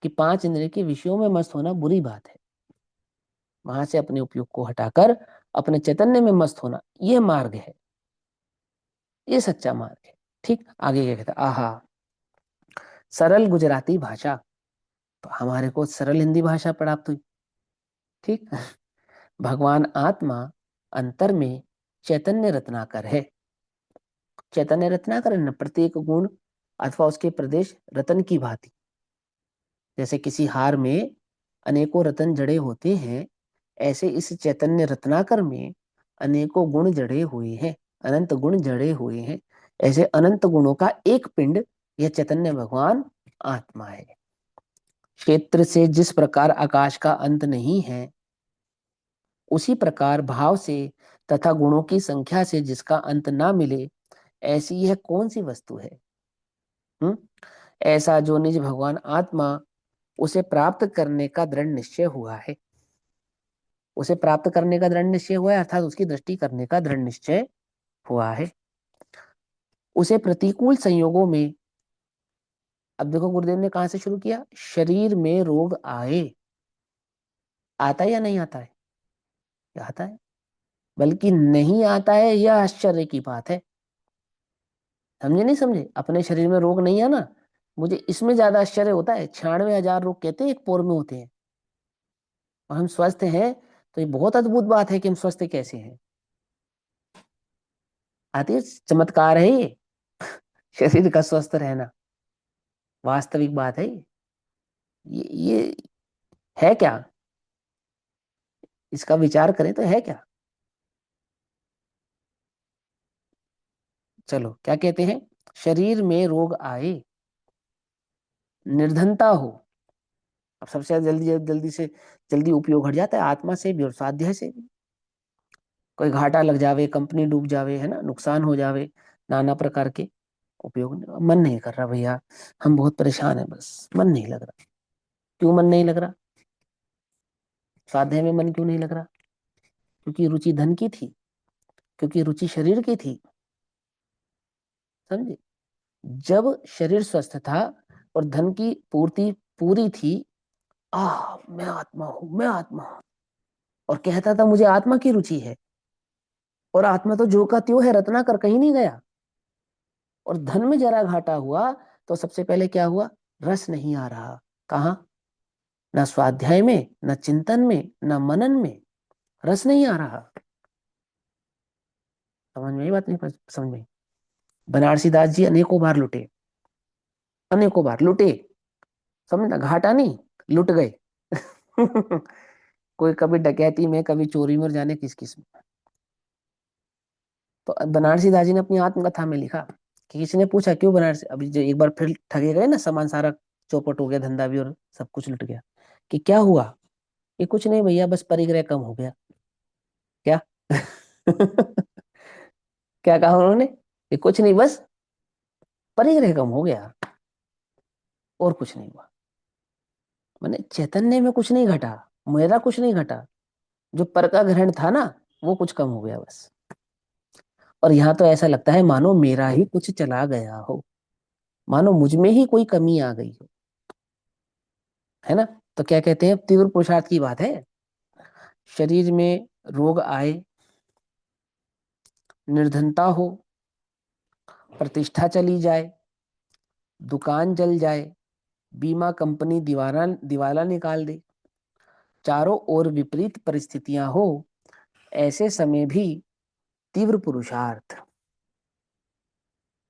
कि पांच इंद्रिय के विषयों में मस्त होना बुरी बात है? वहां से अपने उपयोग को हटाकर अपने चैतन्य में मस्त होना, यह मार्ग है, ये सच्चा मार्ग है। ठीक, आगे क्या कहता, आहा, सरल गुजराती भाषा। तो हमारे को सरल हिंदी भाषा प्राप्त हुई। ठीक। भगवान आत्मा अंतर में चैतन्य रत्नाकर है। चैतन्य रत्नाकर है न, प्रत्येक गुण अथवा उसके प्रदेश रतन की भांति। जैसे किसी हार में अनेकों रत्न जड़े होते हैं, ऐसे इस चैतन्य रत्नाकर में अनेकों गुण जड़े हुए हैं, अनंत गुण जड़े हुए हैं। ऐसे अनंत गुणों का एक पिंड यह चैतन्य भगवान आत्मा है। क्षेत्र से जिस प्रकार आकाश का अंत नहीं है, उसी प्रकार भाव से तथा गुणों की संख्या से जिसका अंत ना मिले, ऐसी यह कौन सी वस्तु है? हम्म, ऐसा जो निज भगवान आत्मा, उसे प्राप्त करने का दृढ़ निश्चय हुआ है। उसे प्राप्त करने का दृढ़ निश्चय हुआ है, अर्थात उसकी दृष्टि करने का दृढ़ निश्चय हुआ है। उसे प्रतिकूल संयोगों में, अब देखो गुरुदेव ने कहां से शुरू किया, शरीर में रोग आए, आता है या नहीं आता है? क्या आता है? बल्कि नहीं आता है, यह आश्चर्य की बात है। समझे नहीं समझे? अपने शरीर में रोग नहीं है ना, मुझे इसमें ज्यादा आश्चर्य होता है। 96,000 रोग कहते हैं एक पोर में होते हैं, और हम स्वस्थ हैं। तो ये बहुत अद्भुत बात है कि हम स्वस्थ कैसे हैं। आती है, चमत्कार है ये, शरीर का स्वस्थ रहना, वास्तविक बात है ये है क्या? इसका विचार करें तो है क्या? चलो क्या कहते हैं, शरीर में रोग आए, निर्धनता हो। अब सबसे जल्दी जल्दी से जल्दी उपयोग हट जाता है आत्मा से भी और स्वाध्याय से भी। कोई घाटा लग जावे, कंपनी डूब जावे, है ना, नुकसान हो जावे, नाना प्रकार के उपयोग मन नहीं कर रहा भैया, हम बहुत परेशान है, बस मन नहीं लग रहा। क्यों मन नहीं लग रहा? स्वाध्याय में मन क्यों नहीं लग रहा? क्योंकि रुचि धन की थी, क्योंकि रुचि शरीर की थी। समझे? जब शरीर स्वस्थ था और धन की पूर्ति पूरी थी, मैं आत्मा हूं, मैं आत्मा हूं, और कहता था मुझे आत्मा की रुचि है, और आत्मा तो जो का त्यों है, रत्ना कर कहीं नहीं गया। और धन में जरा घाटा हुआ तो सबसे पहले क्या हुआ, रस नहीं आ रहा। कहाँ? न स्वाध्याय में, न चिंतन में, न मनन में, रस नहीं आ रहा। समझ में आई बात? नहीं समझ में? बनारसी दास जी अनेकों बार लुटे, अनेकों बार लुटे। समझना, घाटा नहीं, लुट गए। कोई कभी डकैती में, कभी चोरी में, और जाने किस किस में। तो बनारसी दास जी ने अपनी आत्मकथा में लिखा कि किसी ने पूछा क्यों बनारसी, अभी जो एक बार फिर ठगे गए ना, सामान सारा चौपट हो गया, धंधा भी और सब कुछ लुट गया, कि क्या हुआ? ये कुछ नहीं भैया, बस परिग्रह कम हो गया। क्या? क्या कहा उन्होंने? ये कुछ नहीं, बस परिग्रह कम हो गया, और कुछ नहीं हुआ। मैंने चैतन्य में कुछ नहीं घटा, मेरा कुछ नहीं घटा, जो पर का ग्रहण था ना, वो कुछ कम हो गया बस। और यहाँ तो ऐसा लगता है मानो मेरा ही कुछ चला गया हो, मानो मुझ में ही कोई कमी आ गई हो, है ना? तो क्या कहते हैं, तीव्र पुरुषार्थ की बात है। शरीर में रोग आए, निर्धनता हो, प्रतिष्ठा चली जाए, दुकान जल जाए, बीमा कंपनी दीवाना दिवाला निकाल दे, चारों ओर विपरीत परिस्थितियां हो, ऐसे समय भी तीव्र पुरुषार्थ,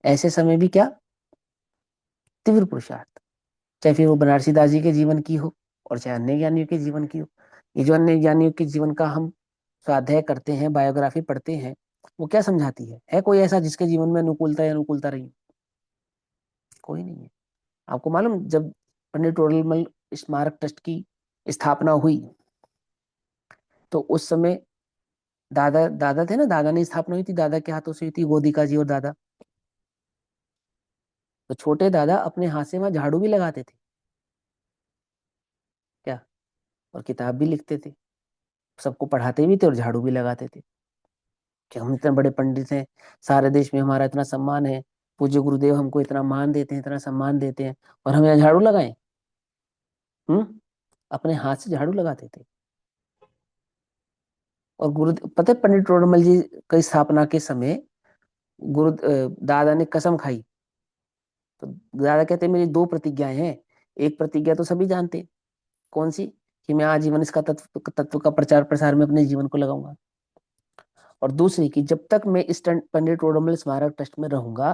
ऐसे समय भी क्या? तीव्र पुरुषार्थ। चाहे फिर वो बनारसी दास जी के जीवन की हो और चाहे अन्य ज्ञानियों के जीवन की हो। ये जो अन्य ज्ञानियों के जीवन का हम स्वाध्याय करते हैं, बायोग्राफी पढ़ते हैं, वो क्या समझाती है कोई ऐसा जिसके जीवन में अनुकूलता या अनुकूलता रही? कोई नहीं है। आपको मालूम, जब पंडित टोडरमल स्मारक ट्रस्ट की स्थापना हुई, तो उस समय दादा दादा थे ना, दादा ने स्थापना हुई थी, दादा के हाथों से हुई थी, गोदिका जी और दादा। तो छोटे दादा अपने हाथ से वहां झाड़ू भी लगाते थे क्या, और किताब भी लिखते थे, सबको पढ़ाते भी थे और झाड़ू भी लगाते थे कि हम इतने बड़े पंडित हैं, सारे देश में हमारा इतना सम्मान है, पूज्य गुरुदेव हमको इतना मान देते हैं, इतना सम्मान देते हैं, और हम यहाँ झाड़ू लगाएं। हम्म। अपने हाथ से झाड़ू लगाते थे। और गुरु, पता है पंडित टोडरमल जी की स्थापना के समय दादा ने कसम खाई। तो दादा कहते मेरी दो प्रतिज्ञाएं हैं। एक प्रतिज्ञा तो सभी जानते हैं, कौन सी? कि मैं आजीवन इसका तत्व तत्व का प्रचार प्रसार में अपने जीवन को लगाऊंगा। और दूसरी कि जब तक मैं इस पंडित टोडरमल स्मारक ट्रस्ट में रहूंगा,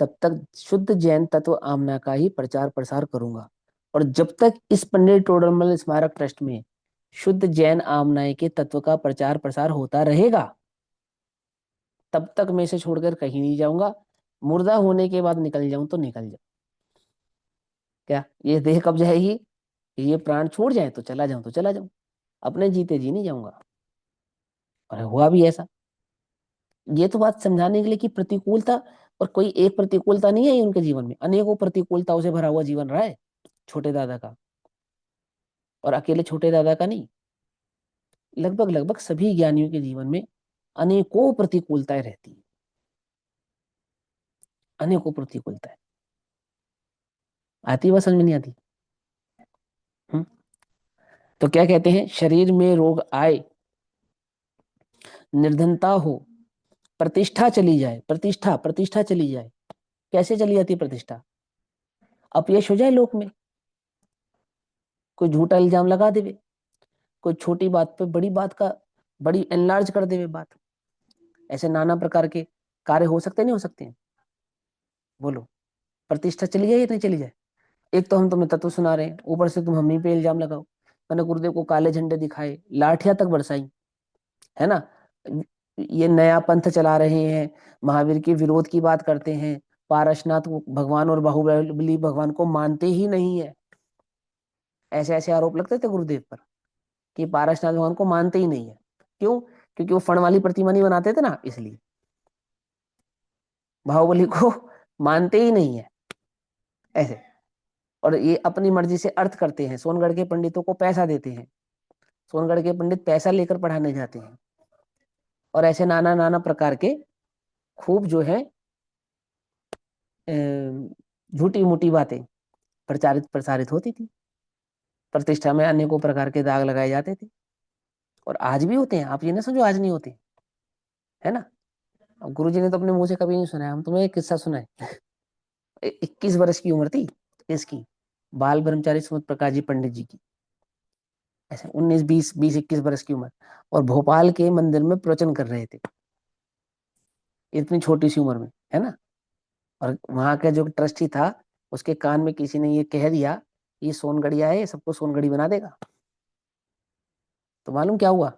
तब तक शुद्ध जैन तत्व आमना का ही प्रचार प्रसार करूंगा। और जब तक इस पंडित टोडरमल स्मारक ट्रस्ट में शुद्ध जैन आमनाय के तत्व का प्रचार प्रसार होता रहेगा, तब तक मैं इसे छोड़कर कहीं नहीं जाऊंगा। मुर्दा होने के बाद निकल जाऊं तो निकल जाऊं। क्या ये देह कब जाएगी? ये प्राण छोड़ जाए तो चला जाऊं तो चला जाऊं, अपने जीते जी नहीं जाऊंगा। और हुआ भी ऐसा। ये तो बात समझाने के लिए कि प्रतिकूलता, और कोई एक प्रतिकूलता नहीं है उनके जीवन में, अनेकों प्रतिकूलताओं से भरा हुआ जीवन रहा है छोटे दादा का। और अकेले छोटे दादा का नहीं, लगभग लगभग सभी ज्ञानियों के जीवन में अनेकों प्रतिकूलताएं रहती है, अनेकों प्रतिकूलताएं। आती है, समझ में नहीं आती? हम्म। तो क्या कहते हैं, शरीर में रोग आए, निर्धनता हो, प्रतिष्ठा चली जाए, प्रतिष्ठा प्रतिष्ठा चली जाए। कैसे चली जाती है प्रतिष्ठा? अपयश हो जाए लोक में, कोई झूठा इल्जाम लगा देवे, कोई छोटी बात पे बड़ी बात का, बड़ी एनलार्ज कर देवे बात। ऐसे नाना प्रकार के कार्य हो सकते नहीं हो सकते हैं? बोलो, प्रतिष्ठा चली जाए या नहीं चली जाए? एक तो हम तुम्हें तत्व सुना रहे हैं, ऊपर से तुम हम ही पे इल्जाम लगाओ। मैंने गुरुदेव को काले झंडे दिखाए, लाठियां तक बरसाई, है ना। ये नया पंथ चला रहे हैं, महावीर के विरोध की बात करते हैं, पारसनाथ भगवान और बाहुबली भगवान को मानते ही नहीं है। ऐसे ऐसे आरोप लगते थे गुरुदेव पर कि पारसनाथ भगवान को मानते ही नहीं है। क्यों? क्योंकि वो फण वाली प्रतिमा नहीं बनाते थे ना, इसलिए बाहुबली को मानते ही नहीं है ऐसे। और ये अपनी मर्जी से अर्थ करते हैं, सोनगढ़ के पंडितों को पैसा देते हैं, सोनगढ़ के पंडित पैसा लेकर पढ़ाने जाते हैं, और ऐसे नाना नाना प्रकार के खूब जो है झूठी मूठी बातें प्रचारित प्रसारित होती थी। प्रतिष्ठा में अनेकों प्रकार के दाग लगाए जाते थे, और आज भी होते हैं। आप ये ना समझो आज नहीं होते, है ना। अब गुरु जी ने तो अपने मुंह से कभी नहीं सुनाया, हम तुम्हें एक किस्सा सुनाए। 21 वर्ष की उम्र थी इसकी, बाल ब्रह्मचारी सुमत प्रकाश जी पंडित जी की। ऐसे 19 20 20 21 वर्ष की उम्र, और भोपाल के मंदिर में प्रवचन कर रहे थे, इतनी छोटी सी उम्र में, है ना। और वहां का जो ट्रस्टी था, उसके कान में किसी ने ये कह दिया, ये सोनगढ़िया है, ये सबको सोनगढ़ी बना देगा। तो मालूम क्या हुआ?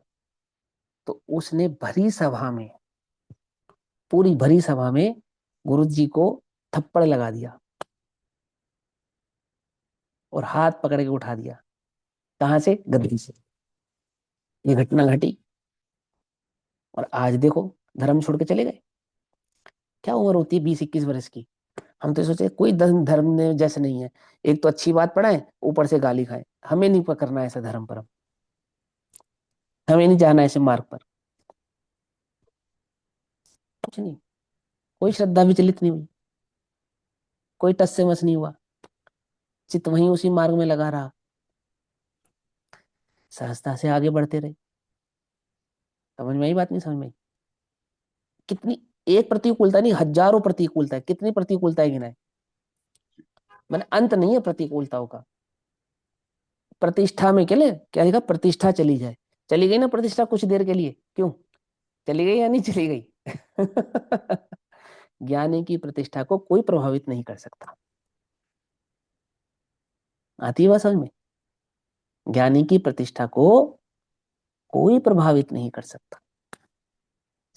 तो उसने भरी सभा में, पूरी भरी सभा में गुरु जी को थप्पड़ लगा दिया और हाथ पकड़ के उठा दिया। कहां से? गद्दी से। ये घटना घटी। और आज देखो, धर्म छोड़ के चले गए। क्या उम्र होती है 20 21 वर्ष की? हम तो सोचे कोई धर्म धर्म ने जैसे नहीं है, एक तो अच्छी बात पढ़ाए, ऊपर से गाली खाए। हमें नहीं पकड़ना ऐसा धर्म पर, हमें नहीं जाना ऐसे मार्ग पर। कुछ नहीं, कोई श्रद्धा विचलित नहीं हुई, कोई टस से मस नहीं हुआ, चित्त वहीं उसी मार्ग में लगा रहा, सहजता से आगे बढ़ते रहे। समझ में आई बात? नहीं समझ में आई? कितनी, एक प्रतिकूलता नहीं, हजारों प्रतिकूलता है। कितनी प्रतिकूलता है गिनाए, मैंने अंत नहीं है प्रतिकूलताओं का। प्रतिष्ठा में क्या क्या लिखा? प्रतिष्ठा चली जाए। चली गई ना प्रतिष्ठा कुछ देर के लिए, क्यों? चली गई या नहीं चली गई? ज्ञानी की प्रतिष्ठा को कोई प्रभावित नहीं कर सकता। आती है बात समझ में? ज्ञानी की प्रतिष्ठा को कोई प्रभावित नहीं कर सकता।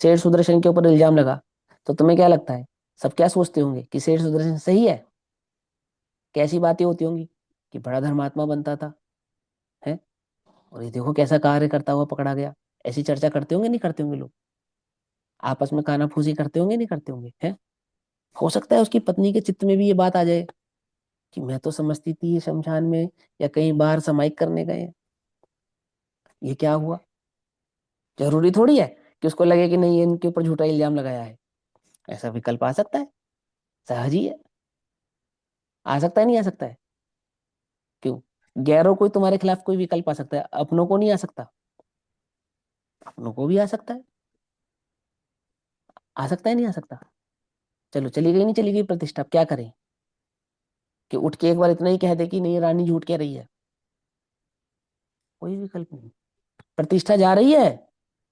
सेठ सुदर्शन के ऊपर इल्जाम लगा, तो तुम्हें क्या लगता है, सब क्या सोचते होंगे कि सेठ सुदर्शन सही है? कैसी बातें होती होंगी कि बड़ा धर्मात्मा बनता था, है, और ये देखो कैसा कार्य करता हुआ पकड़ा गया। ऐसी चर्चा करते होंगे नहीं करते होंगे लोग? आपस में कानाफूसी करते होंगे नहीं करते होंगे, है? हो सकता है उसकी पत्नी के चित्त में भी ये बात आ जाए कि मैं तो समझती थी ये शमशान में या कहीं बाहर समाइक करने गए हैं, ये क्या हुआ? जरूरी थोड़ी है कि उसको लगे कि नहीं, ये इनके ऊपर झूठा इल्जाम लगाया है। ऐसा विकल्प आ सकता है, सहज ही है। आ सकता है, नहीं आ सकता है? क्यों? गैरों को तुम्हारे खिलाफ कोई विकल्प आ सकता है, अपनों को नहीं आ सकता? अपनों को भी आ सकता है। आ सकता है, नहीं आ सकता? चलो, चली गई, नहीं चली गई प्रतिष्ठा, अब क्या करें? कि उठ के एक बार इतना ही कह दे कि नहीं, रानी झूठ कह रही है? कोई विकल्प नहीं। प्रतिष्ठा जा रही है,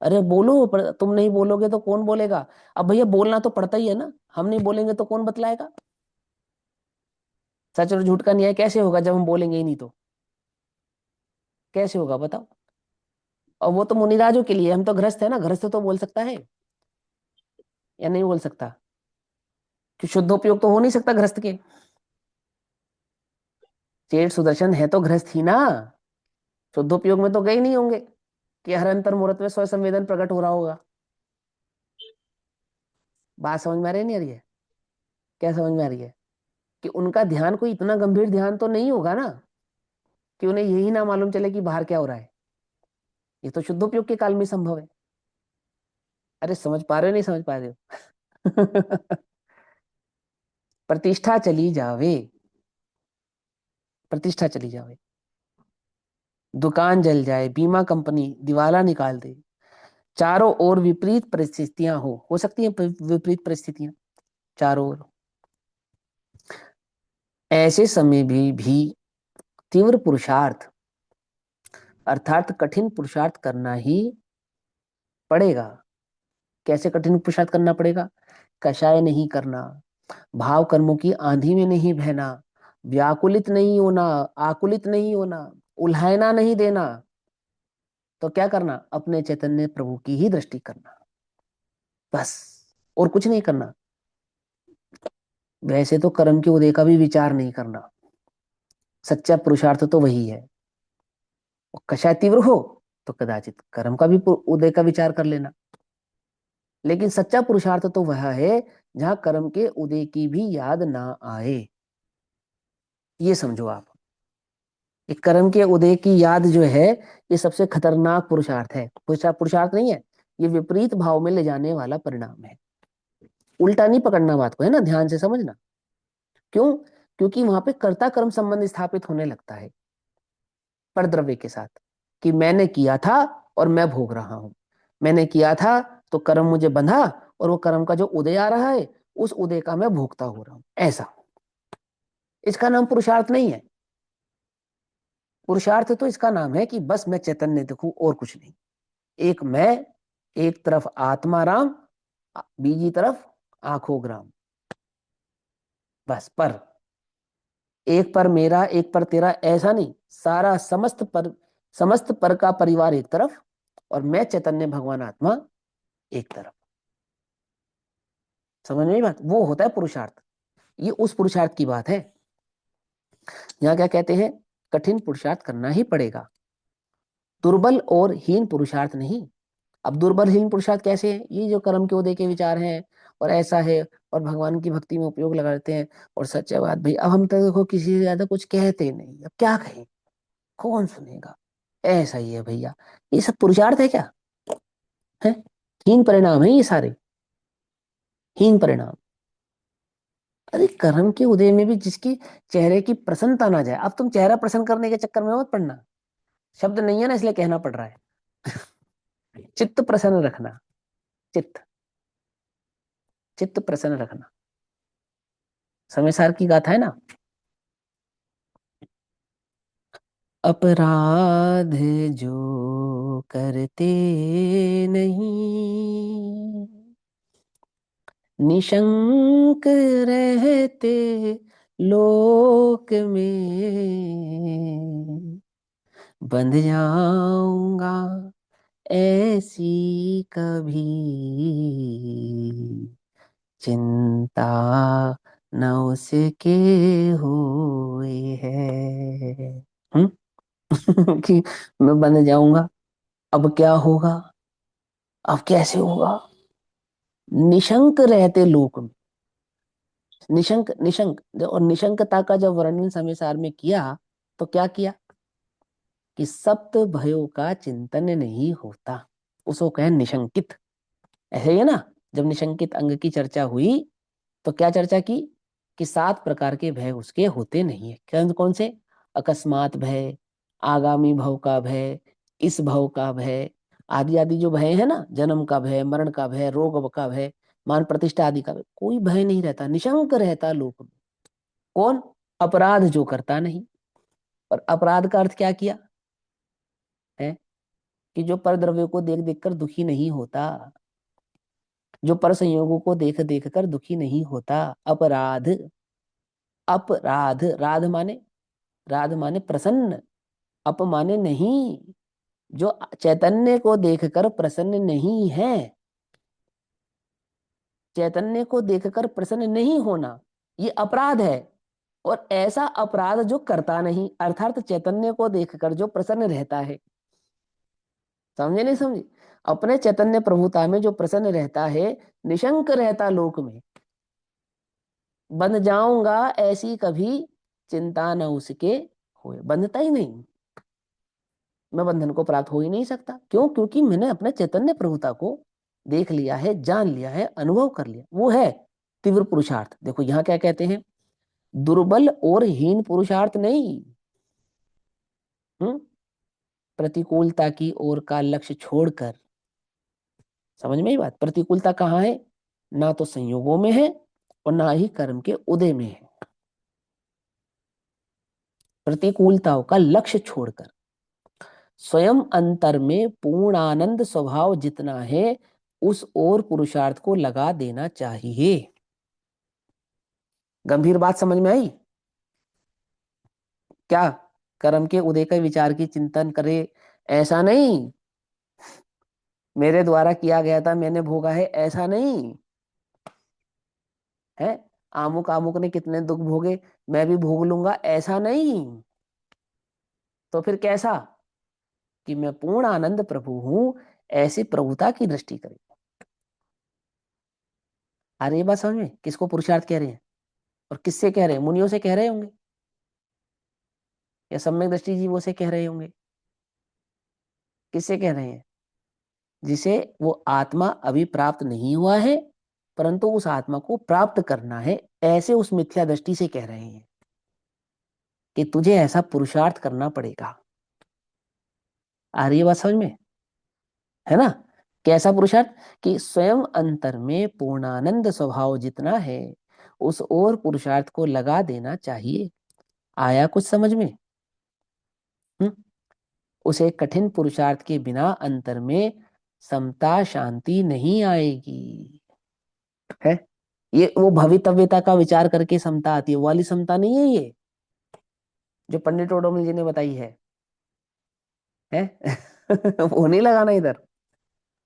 अरे बोलो, पर तुम नहीं बोलोगे तो कौन बोलेगा? अब भैया बोलना तो पड़ता ही है ना, हम नहीं बोलेंगे तो कौन बतलाएगा? सच और झूठ का न्याय कैसे होगा जब हम बोलेंगे ही नहीं तो? कैसे होगा बताओ? और वो तो मुनिराजों के लिए, हम तो गृहस्थ है ना, गृहस्थ तो बोल सकता है या नहीं बोल सकता? कि शुद्धोपयोग तो हो नहीं सकता गृहस्थ के। सेठ सुदर्शन है तो गृहस्थ ही ना, शुद्धोपयोग में तो गए नहीं होंगे कि हर अंतर मुहूर्त में स्व संवेदन प्रकट हो रहा होगा। बात समझ में आ रही है, नहीं आ रही है? क्या समझ में आ रही है? कि उनका ध्यान कोई इतना गंभीर ध्यान तो नहीं होगा ना कि उन्हें यही ना मालूम चले कि बाहर क्या हो रहा है। ये तो शुद्धोपयोग के काल में संभव है। अरे समझ पा रहे हो, नहीं समझ पा रहे हो? प्रतिष्ठा चली जावे, प्रतिष्ठा चली जावे, दुकान जल जाए, बीमा कंपनी दिवाला निकाल दे, चारों ओर विपरीत परिस्थितियां हो सकती हैं विपरीत परिस्थितियां चारों ओर, ऐसे समय भी तीव्र पुरुषार्थ अर्थात कठिन पुरुषार्थ करना ही पड़ेगा। कैसे कठिन पुरुषार्थ करना पड़ेगा? कषाय नहीं करना, भाव कर्मों की आंधी में नहीं बहना, व्याकुलित नहीं होना, आकुलित नहीं होना, उल्हायना नहीं देना। तो क्या करना? अपने चैतन्य प्रभु की ही दृष्टि करना, बस, और कुछ नहीं करना। वैसे तो कर्म के उदय का भी विचार नहीं करना, सच्चा पुरुषार्थ तो वही है। और कषाय तीव्र हो तो कदाचित कर्म का भी उदय का विचार कर लेना, लेकिन सच्चा पुरुषार्थ तो वह है जहां कर्म के उदय की भी याद ना आए। ये समझो आप, ये कर्म के उदय की याद जो है, ये सबसे खतरनाक पुरुषार्थ है। पुरुषार्थ नहीं है, ये विपरीत भाव में ले जाने वाला परिणाम है। उल्टा नहीं पकड़ना बात को, है ना, ध्यान से समझना। क्यों? क्योंकि वहां पे कर्ता कर्म संबंध स्थापित होने लगता है परद्रव्य के साथ, कि मैंने किया था और मैं भोग रहा हूं। मैंने किया था तो कर्म मुझे बंधा, और वो कर्म का जो उदय आ रहा है, उस उदय का मैं भोगता हो रहा हूं, ऐसा। इसका नाम पुरुषार्थ नहीं है। पुरुषार्थ तो इसका नाम है कि बस मैं चैतन्य दिखूं और कुछ नहीं। एक मैं, एक तरफ आत्मा राम, बीजी तरफ आंखों ग्राम, बस। पर एक पर मेरा एक पर तेरा ऐसा नहीं, सारा समस्त पर का परिवार एक तरफ, और मैं चैतन्य भगवान आत्मा एक तरफ। समझ में आई बात? वो होता है पुरुषार्थ। ये उस पुरुषार्थ की बात है। यहाँ क्या कहते हैं? कठिन पुरुषार्थ करना ही पड़ेगा, दुर्बल और हीन पुरुषार्थ नहीं। अब दुर्बल हीन पुरुषार्थ कैसे है? ये जो कर्म के उदय के विचार हैं और ऐसा है, और भगवान की भक्ति में उपयोग लगाते हैं। और सच है बात भाई, अब हम तो देखो किसी से ज्यादा कुछ कहते नहीं, अब क्या कहें, कौन सुनेगा? ऐसा ही है भैया। ये सब पुरुषार्थ है क्या? है, हीन परिणाम है ये सारे, हीन परिणाम। अरे कर्म के उदय में भी जिसकी चेहरे की प्रसन्नता ना जाए, अब तुम चेहरा प्रसन्न करने के चक्कर में मत पड़ना। शब्द नहीं है ना, इसलिए कहना पड़ रहा है। चित्त प्रसन्न रखना, चित्त, चित्त प्रसन्न रखना। समय सार की गाथा है ना, अपराध जो करते नहीं, निशंक रहते लोक में बंध जाऊंगा ऐसी कभी चिंता न उसके हुए है। हम्म। कि मैं बंध जाऊंगा, अब क्या होगा, अब कैसे होगा, निशंक रहते लोक में। निशंक, निशंक और निशंकता का जब वर्णन समय सार में किया तो क्या किया कि सप्त भयों का चिंतन नहीं होता, उसको कहे निशंकित। ऐसे ही है ना, जब निशंकित अंग की चर्चा हुई तो क्या चर्चा की कि 7 प्रकार के भय उसके होते नहीं है। कौन कौन से? अकस्मात भय, आगामी भव का भय, इस भव का भय, आदि आदि जो भय है ना, जन्म का भय, मरण का भय, रोग का भय, मान प्रतिष्ठा आदि का भय, कोई भय नहीं रहता, निशंक रहता लोक में। कौन? अपराध जो करता नहीं। और अपराध का अर्थ क्या किया है कि जो पर द्रव्यों को देख देख कर दुखी नहीं होता, जो पर संयोगों को देख देख कर दुखी नहीं होता, अपराध। अपराध, राध माने, राध माने प्रसन्न, अप माने नहीं, जो चैतन्य को देखकर प्रसन्न नहीं है, चैतन्य को देखकर प्रसन्न नहीं होना, ये अपराध है। और ऐसा अपराध जो करता नहीं, अर्थात चैतन्य को देखकर जो प्रसन्न रहता है। समझे नहीं समझे? अपने चैतन्य प्रभुता में जो प्रसन्न रहता है, निशंक रहता लोक में, बंध जाऊंगा ऐसी कभी चिंता न उसके होए, बंधता ही नहीं, मैं बंधन को प्राप्त हो ही नहीं सकता। क्यों? क्योंकि मैंने अपने चैतन्य प्रभुता को देख लिया है, जान लिया है, अनुभव कर लिया, वो है तीव्र पुरुषार्थ। देखो यहाँ क्या कहते हैं, दुर्बल और हीन पुरुषार्थ नहीं। हम्म। प्रतिकूलता की ओर का लक्ष्य छोड़कर, समझ में ही बात, प्रतिकूलता कहाँ है? ना तो संयोगों में है और ना ही कर्म के उदय में है। प्रतिकूलताओं का लक्ष्य छोड़कर स्वयं अंतर में पूर्ण आनंद स्वभाव जितना है, उस ओर पुरुषार्थ को लगा देना चाहिए। गंभीर बात समझ में आई क्या? कर्म के उदय का विचार की चिंतन करे, ऐसा नहीं मेरे द्वारा किया गया था मैंने भोगा है, ऐसा नहीं है, आमुक आमुक ने कितने दुख भोगे मैं भी भोग लूंगा, ऐसा नहीं। तो फिर कैसा? कि मैं पूर्ण आनंद प्रभु हूं, ऐसी प्रभुता की दृष्टि करें। अरे ये बात समझ में, किसको पुरुषार्थ कह रहे हैं और किससे कह रहे हैं? मुनियों से कह रहे होंगे या सम्यक दृष्टि जीवों से कह रहे होंगे? किससे कह रहे हैं? जिसे वो आत्मा अभी प्राप्त नहीं हुआ है, परंतु उस आत्मा को प्राप्त करना है, ऐसे उस मिथ्या दृष्टि से कह रहे हैं कि तुझे ऐसा पुरुषार्थ करना पड़ेगा। आ रही है बात समझ में? है ना? कैसा पुरुषार्थ? कि स्वयं अंतर में पूर्णानंद स्वभाव जितना है, उस ओर पुरुषार्थ को लगा देना चाहिए। आया कुछ समझ में? हम्म। उसे कठिन पुरुषार्थ के बिना अंतर में समता शांति नहीं आएगी। है, ये वो भवितव्यता का विचार करके समता आती है, वो वाली समता नहीं है ये जो पंडित ओडोमल जी ने बताई है? वो नहीं लगाना इधर।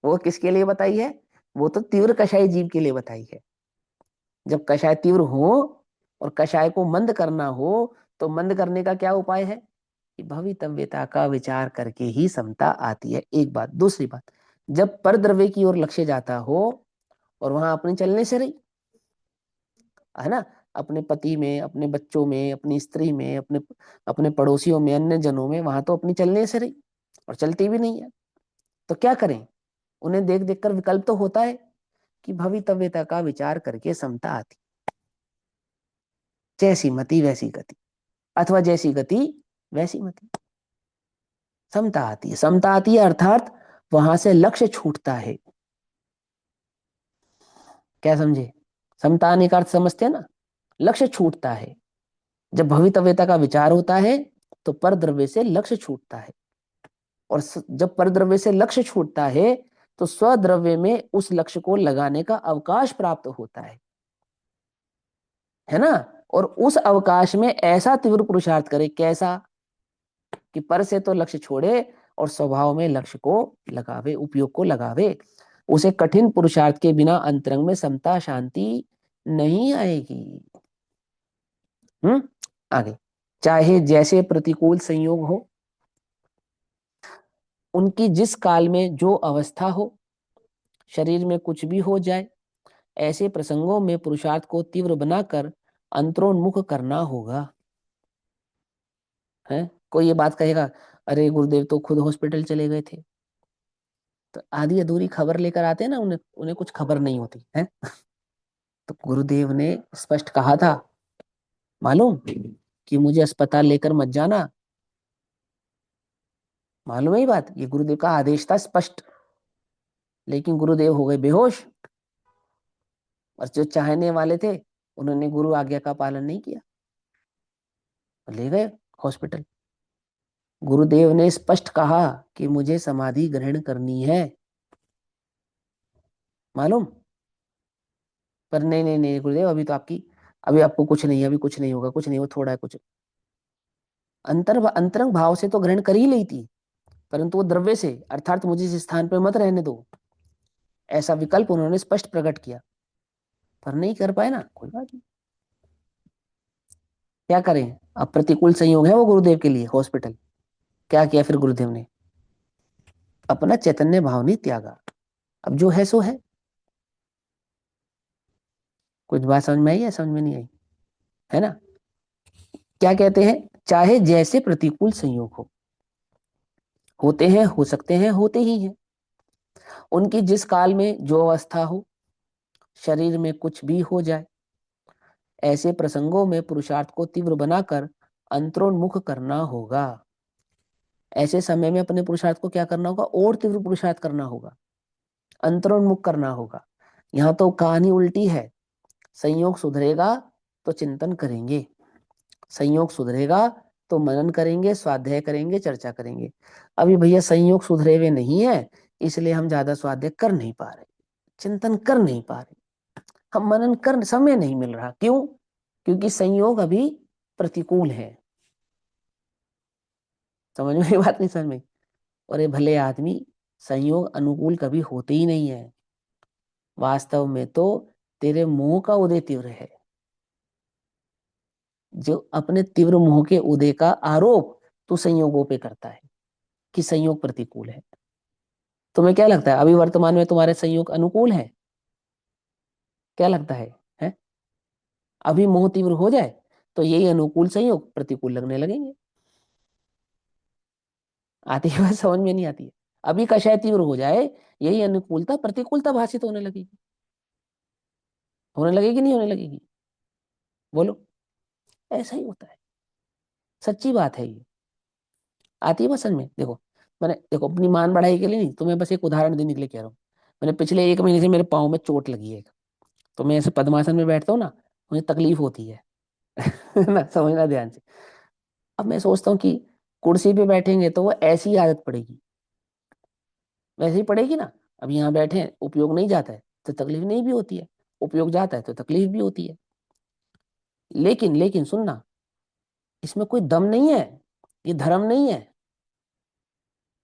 वो किसके लिए बताई है? वो तो तीव्र कषाय जीव के लिए बताई है। जब कषाय तीव्र हो और कषाय को मंद करना हो, तो मंद करने का क्या उपाय है? कि भवितव्यता का विचार करके ही समता आती है। एक बात। दूसरी बात, जब पर द्रव्य की ओर लक्ष्य जाता हो और वहां अपने चलने से रही, है ना, अपने पति में, अपने बच्चों में, अपनी स्त्री में, अपने अपने पड़ोसियों में, अन्य जनों में, वहां तो अपनी चलने से रही और चलती भी नहीं है। तो क्या करें? उन्हें देख देख कर विकल्प तो होता है कि भवितव्यता का विचार करके समता आती। जैसी मति वैसी गति, अथवा जैसी गति वैसी मति, समता आती है। समता आती है अर्थात वहां से लक्ष्य छूटता है। क्या समझे? समता आने का अर्थ समझते हैं ना? लक्ष्य छूटता है। जब भवितव्यता का विचार होता है तो पर द्रव्य से लक्ष्य छूटता है, और जब पर द्रव्य से लक्ष्य छूटता है तो स्वद्रव्य में उस लक्ष्य को लगाने का अवकाश प्राप्त होता है ना? और उस अवकाश में ऐसा तीव्र पुरुषार्थ करे, कैसा, कि पर से तो लक्ष्य छोड़े और स्वभाव में लक्ष्य को लगावे, उपयोग को लगावे। उसे कठिन पुरुषार्थ के बिना अंतरंग में समता शांति नहीं आएगी। हम्म। आगे, चाहे जैसे प्रतिकूल संयोग हो, उनकी जिस काल में जो अवस्था हो, शरीर में कुछ भी हो जाए, ऐसे प्रसंगों में पुरुषार्थ को तीव्र बनाकर अंतरोन्मुख करना होगा। है, कोई ये बात कहेगा, अरे गुरुदेव तो खुद हॉस्पिटल चले गए थे, तो आधी अधूरी खबर लेकर आते हैं ना, उन्हें उन्हें कुछ खबर नहीं होती है। तो गुरुदेव ने स्पष्ट कहा था, मालूम, कि मुझे अस्पताल लेकर मत जाना। मालूम है ये बात, ये गुरुदेव का आदेश था स्पष्ट। लेकिन गुरुदेव हो गए बेहोश, और जो चाहने वाले थे उन्होंने गुरु आज्ञा का पालन नहीं किया, ले गए हॉस्पिटल। गुरुदेव ने स्पष्ट कहा कि मुझे समाधि ग्रहण करनी है, मालूम। पर नहीं नहीं नहीं गुरुदेव, अभी तो आपकी, अभी आपको कुछ नहीं, अभी कुछ नहीं होगा, कुछ नहीं हो, थोड़ा है कुछ। अंतरंग भाव से तो ग्रहण कर ही ली थी, परंतु वो द्रव्य से, अर्थात मुझे इस स्थान पर मत रहने दो, ऐसा विकल्प उन्होंने स्पष्ट प्रकट किया। पर नहीं कर पाए ना, कोई बात नहीं, क्या करें। अब प्रतिकूल संयोग है वो गुरुदेव के लिए, हॉस्पिटल। क्या किया फिर गुरुदेव ने, अपना चैतन्य भाव नहीं त्यागा। अब जो है सो है। कुछ बात समझ में आई या समझ में नहीं आई, है ना। क्या कहते हैं, चाहे जैसे प्रतिकूल संयोग हो, होते हैं, हो सकते हैं, होते ही हैं, उनकी जिस काल में जो अवस्था हो, शरीर में कुछ भी हो जाए, ऐसे प्रसंगों में पुरुषार्थ को तीव्र बनाकर अंतरोन्मुख करना होगा। ऐसे समय में अपने पुरुषार्थ को क्या करना होगा, और तीव्र पुरुषार्थ करना होगा, अंतरोन्मुख करना होगा। यहाँ तो कहानी उल्टी है। संयोग सुधरेगा तो चिंतन करेंगे, संयोग सुधरेगा तो मनन करेंगे, स्वाध्याय करेंगे, चर्चा करेंगे। अभी भैया संयोग सुधरे हुए नहीं है, इसलिए हम ज्यादा स्वाध्याय कर नहीं पा रहे, चिंतन कर नहीं पा रहे, हम मनन कर, समय नहीं मिल रहा। क्यों? क्योंकि संयोग अभी प्रतिकूल है। समझ में ये बात नहीं, समझ में। और ये भले आदमी, संयोग अनुकूल कभी होते ही नहीं है। वास्तव में तो तेरे मोह का उदय तीव्र है, जो अपने तीव्र मोह के उदय का आरोप तू संयोगों पे करता है कि संयोग प्रतिकूल है। तुम्हें क्या लगता है, अभी वर्तमान में तुम्हारे संयोग अनुकूल है? क्या लगता है? अभी मोह तीव्र हो जाए तो यही अनुकूल संयोग प्रतिकूल लगने लगेंगे। आती है बात, समझ में नहीं आती है? अभी कषाय तीव्र हो जाए, यही अनुकूलता प्रतिकूलता भाषित होने लगेगी। होने लगेगी, नहीं होने लगेगी? बोलो। ऐसा ही होता है, सच्ची बात है ये। आती है बसन में, देखो। मैंने, देखो, अपनी मान बढ़ाई के लिए नहीं, तुम्हें बस एक उदाहरण देने के लिए कह रहा हूँ। मैंने पिछले 1 महीने से मेरे पाँव में चोट लगी है, तो मैं ऐसे पद्मासन में बैठता हूँ ना, मुझे तकलीफ होती है। ना, समझना ध्यान से। अब मैं सोचता हूँ कि कुर्सी पे बैठेंगे तो वो ऐसी आदत पड़ेगी, वैसे ही पड़ेगी ना। अब यहाँ बैठे हैं, उपयोग नहीं जाता है तो तकलीफ नहीं भी होती है, उपयोग जाता है तो तकलीफ भी होती है। लेकिन लेकिन सुनना, इसमें कोई दम नहीं है, ये धर्म नहीं है,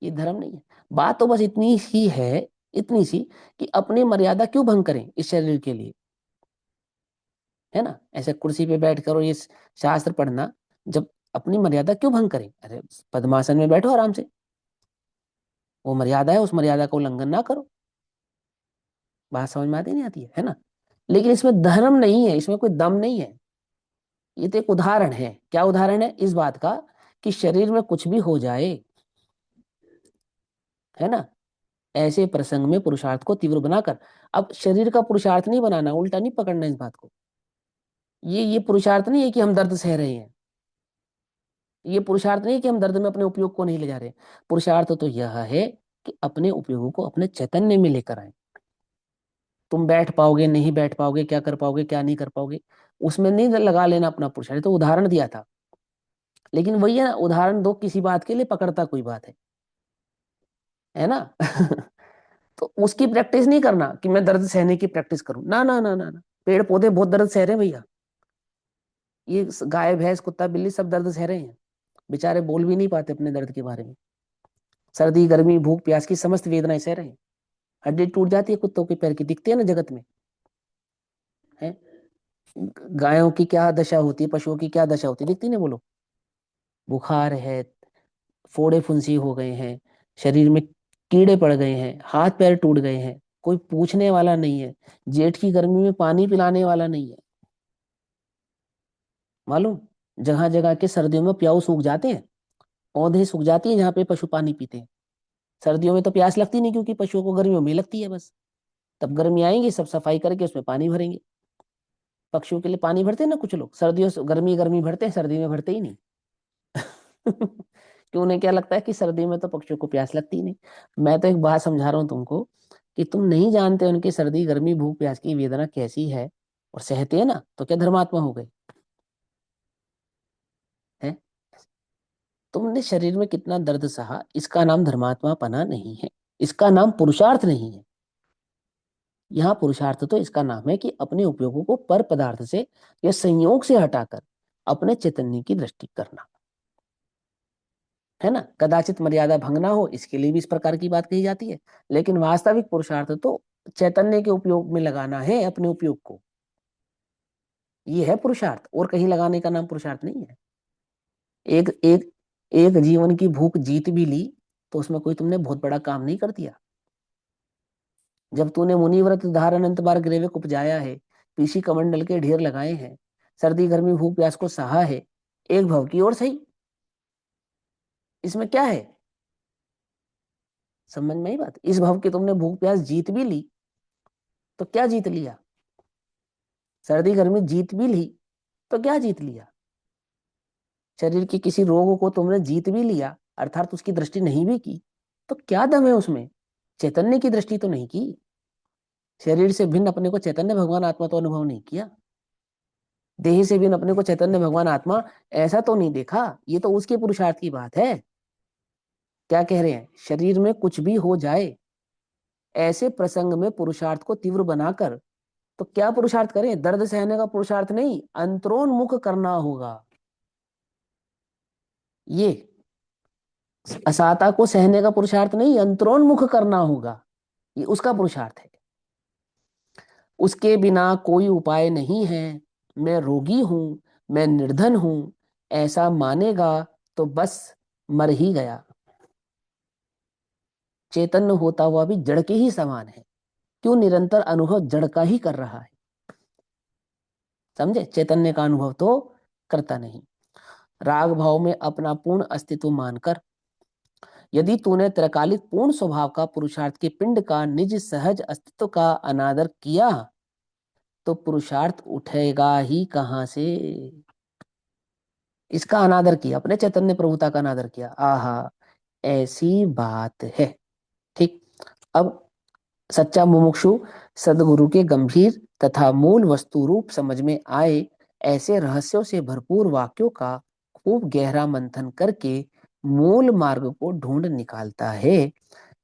ये धर्म नहीं है। बात तो बस इतनी ही है, इतनी सी, कि अपनी मर्यादा क्यों भंग करें इस शरीर के लिए, है ना। ऐसे कुर्सी पे बैठ कर और ये शास्त्र पढ़ना, जब अपनी मर्यादा क्यों भंग करें, अरे पद्मासन में बैठो आराम से, वो मर्यादा है, उस मर्यादा का उल्लंघन ना करो। बात समझ में आती नहीं आती है ना। लेकिन इसमें धर्म नहीं है, इसमें कोई दम नहीं है। ये तो एक उदाहरण है। क्या उदाहरण है इस बात का, कि शरीर में कुछ भी हो जाए, है ना, ऐसे प्रसंग में पुरुषार्थ को तीव्र बनाकर। अब शरीर का पुरुषार्थ नहीं बनाना, उल्टा नहीं पकड़ना इस बात को। ये पुरुषार्थ नहीं है कि हम दर्द सह रहे हैं, ये पुरुषार्थ नहीं है कि हम दर्द में अपने उपयोग को नहीं ले जा रहे। पुरुषार्थ तो यह है कि अपने उपयोगों को अपने चैतन्य में लेकर आए। तुम बैठ पाओगे, नहीं बैठ पाओगे, क्या कर पाओगे, क्या नहीं कर पाओगे, उसमें नहीं लगा लेना अपना पुरुषार्थ। तो उदाहरण दिया था, लेकिन वही है ना, उदाहरण दो किसी बात के लिए, पकड़ता कोई बात है ना। तो उसकी प्रैक्टिस नहीं करना कि मैं दर्द सहने की प्रैक्टिस करूं, ना ना ना ना ना। पेड़ पौधे बहुत दर्द सह रहे हैं भैया, ये गाय भैंस कुत्ता बिल्ली सब दर्द सह रहे हैं, बेचारे बोल भी नहीं पाते अपने दर्द के बारे में। सर्दी गर्मी भूख प्यास की समस्त वेदनाएं सह रहे हैं। हड्डी टूट जाती है कुत्तों के पैर की, दिखते हैं ना जगत में, है। गायों की क्या दशा होती है, पशुओं की क्या दशा होती है, दिखती नहीं, बोलो। बुखार है, फोड़े फुंसी हो गए हैं, शरीर में कीड़े पड़ गए हैं, हाथ पैर टूट गए हैं, कोई पूछने वाला नहीं है। जेठ की गर्मी में पानी पिलाने वाला नहीं है, मालूम। जहां जगह के सर्दियों में प्याऊ सूख जाते हैं, पौधे सूख जाती हैं जहाँ पे पशु पानी पीते हैं। सर्दियों में तो प्यास लगती नहीं, क्योंकि पशुओं को गर्मियों में लगती है बस। तब गर्मी आएंगी, सब सफाई करके उसमें पानी भरेंगे। पक्षियों के लिए पानी भरते हैं ना कुछ लोग, सर्दियों से गर्मी गर्मी भरते हैं, सर्दी में भरते ही नहीं। कि उन्हें क्या लगता है कि सर्दी में तो पक्षियों को प्यास लगती ही नहीं। मैं तो एक बात समझा रहा हूँ तुमको, कि तुम नहीं जानते उनकी सर्दी गर्मी भूख प्यास की वेदना कैसी है, और सहते हैं ना, तो क्या धर्मात्मा हो गए हैं। तुमने शरीर में कितना दर्द सहा, इसका नाम धर्मात्मा पना नहीं है, इसका नाम पुरुषार्थ नहीं है। यहाँ पुरुषार्थ तो इसका नाम है कि अपने उपयोगों को पर पदार्थ से या संयोग से हटाकर अपने चैतन्य की दृष्टि करना, है ना। कदाचित मर्यादा भंग ना हो, इसके लिए भी इस प्रकार की बात कही जाती है। लेकिन वास्तविक पुरुषार्थ तो चैतन्य के उपयोग में लगाना है अपने उपयोग को, ये है पुरुषार्थ, और कहीं लगाने का नाम पुरुषार्थ नहीं है। एक एक एक जीवन की भूख जीत भी ली, तो उसमें कोई तुमने बहुत बड़ा काम नहीं कर दिया। जब तूने मुनिव्रत धारण अनंत बार ग्रेविक उपजाया है, पीसी कमंडल के ढेर लगाए हैं, सर्दी गर्मी भूख प्यास को सहा है, एक भव की ओर सही, इसमें क्या है, समझ में आई बात। इस भव की तुमने भूख प्यास जीत भी ली, तो क्या जीत लिया। सर्दी गर्मी जीत भी ली, तो क्या जीत लिया। शरीर के किसी रोग को तुमने जीत भी लिया, अर्थात उसकी दृष्टि नहीं भी की, तो क्या दम है उसमें, चैतन्य की दृष्टि तो नहीं की। शरीर से भिन्न अपने को चैतन्य भगवान आत्मा तो अनुभव नहीं किया। देह से भिन्न अपने को चैतन्य भगवान आत्मा ऐसा तो नहीं देखा। ये तो उसके पुरुषार्थ की बात है। क्या कह रहे हैं, शरीर में कुछ भी हो जाए, ऐसे प्रसंग में पुरुषार्थ को तीव्र बनाकर, तो क्या पुरुषार्थ करें, दर्द सहने का पुरुषार्थ नहीं, अंतरोन्मुख करना होगा। ये असाता को सहने का पुरुषार्थ नहीं, अंतरोन्मुख करना होगा, ये उसका पुरुषार्थ है। उसके बिना कोई उपाय नहीं है, मैं रोगी हूं, मैं निर्धन हूं, ऐसा मानेगा तो बस मर ही गया। चैतन्य होता हुआ भी जड़ के ही समान है, क्यों निरंतर अनुभव जड़ का ही कर रहा है। समझे, चैतन्य का अनुभव तो करता नहीं। राग भाव में अपना पूर्ण अस्तित्व मानकर यदि तूने त्रैकालिक पूर्ण स्वभाव का पुरुषार्थ के पिंड का निज सहज अस्तित्व का अनादर किया, तो पुरुषार्थ उठेगा ही कहां से। इसका अनादर किया, अपने चैतन्य प्रभुता का अनादर किया, आहा, ऐसी बात है। ठीक। अब सच्चा मुमुक्षु सदगुरु के गंभीर तथा मूल वस्तु रूप समझ में आए ऐसे रहस्यों से भरपूर वाक्यों का खूब गहरा मंथन करके मूल मार्ग को ढूंढ निकालता है।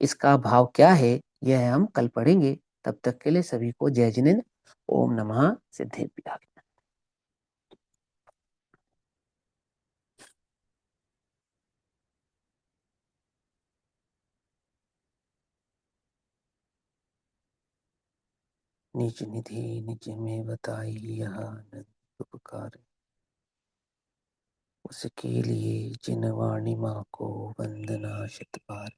इसका भाव क्या है, यह हम कल पढ़ेंगे। तब तक के लिए सभी को जय जिनेन्द्र। ओम नमः सिद्धेभ्यः। निज निधि निज में बताई यह अनंत उपकार, उसके लिए जिन वाणी माँ को वंदना शत बार।